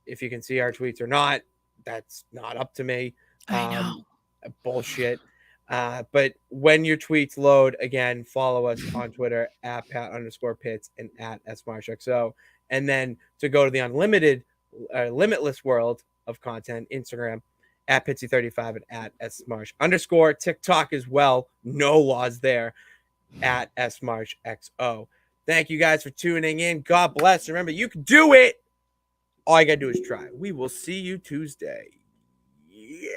If you can see our tweets or not, that's not up to me.
I know.
Bullshit. But when your tweets load, again, follow us on Twitter at Pat_Pits and at SMarshXO. And then to go to the unlimited, limitless world of content, Instagram at Pitsy35 and at SMarsh_, TikTok as well. No laws there at SMarshXO. Thank you guys for tuning in. God bless. Remember, you can do it. All you got to do is try. We will see you Tuesday. Yeah.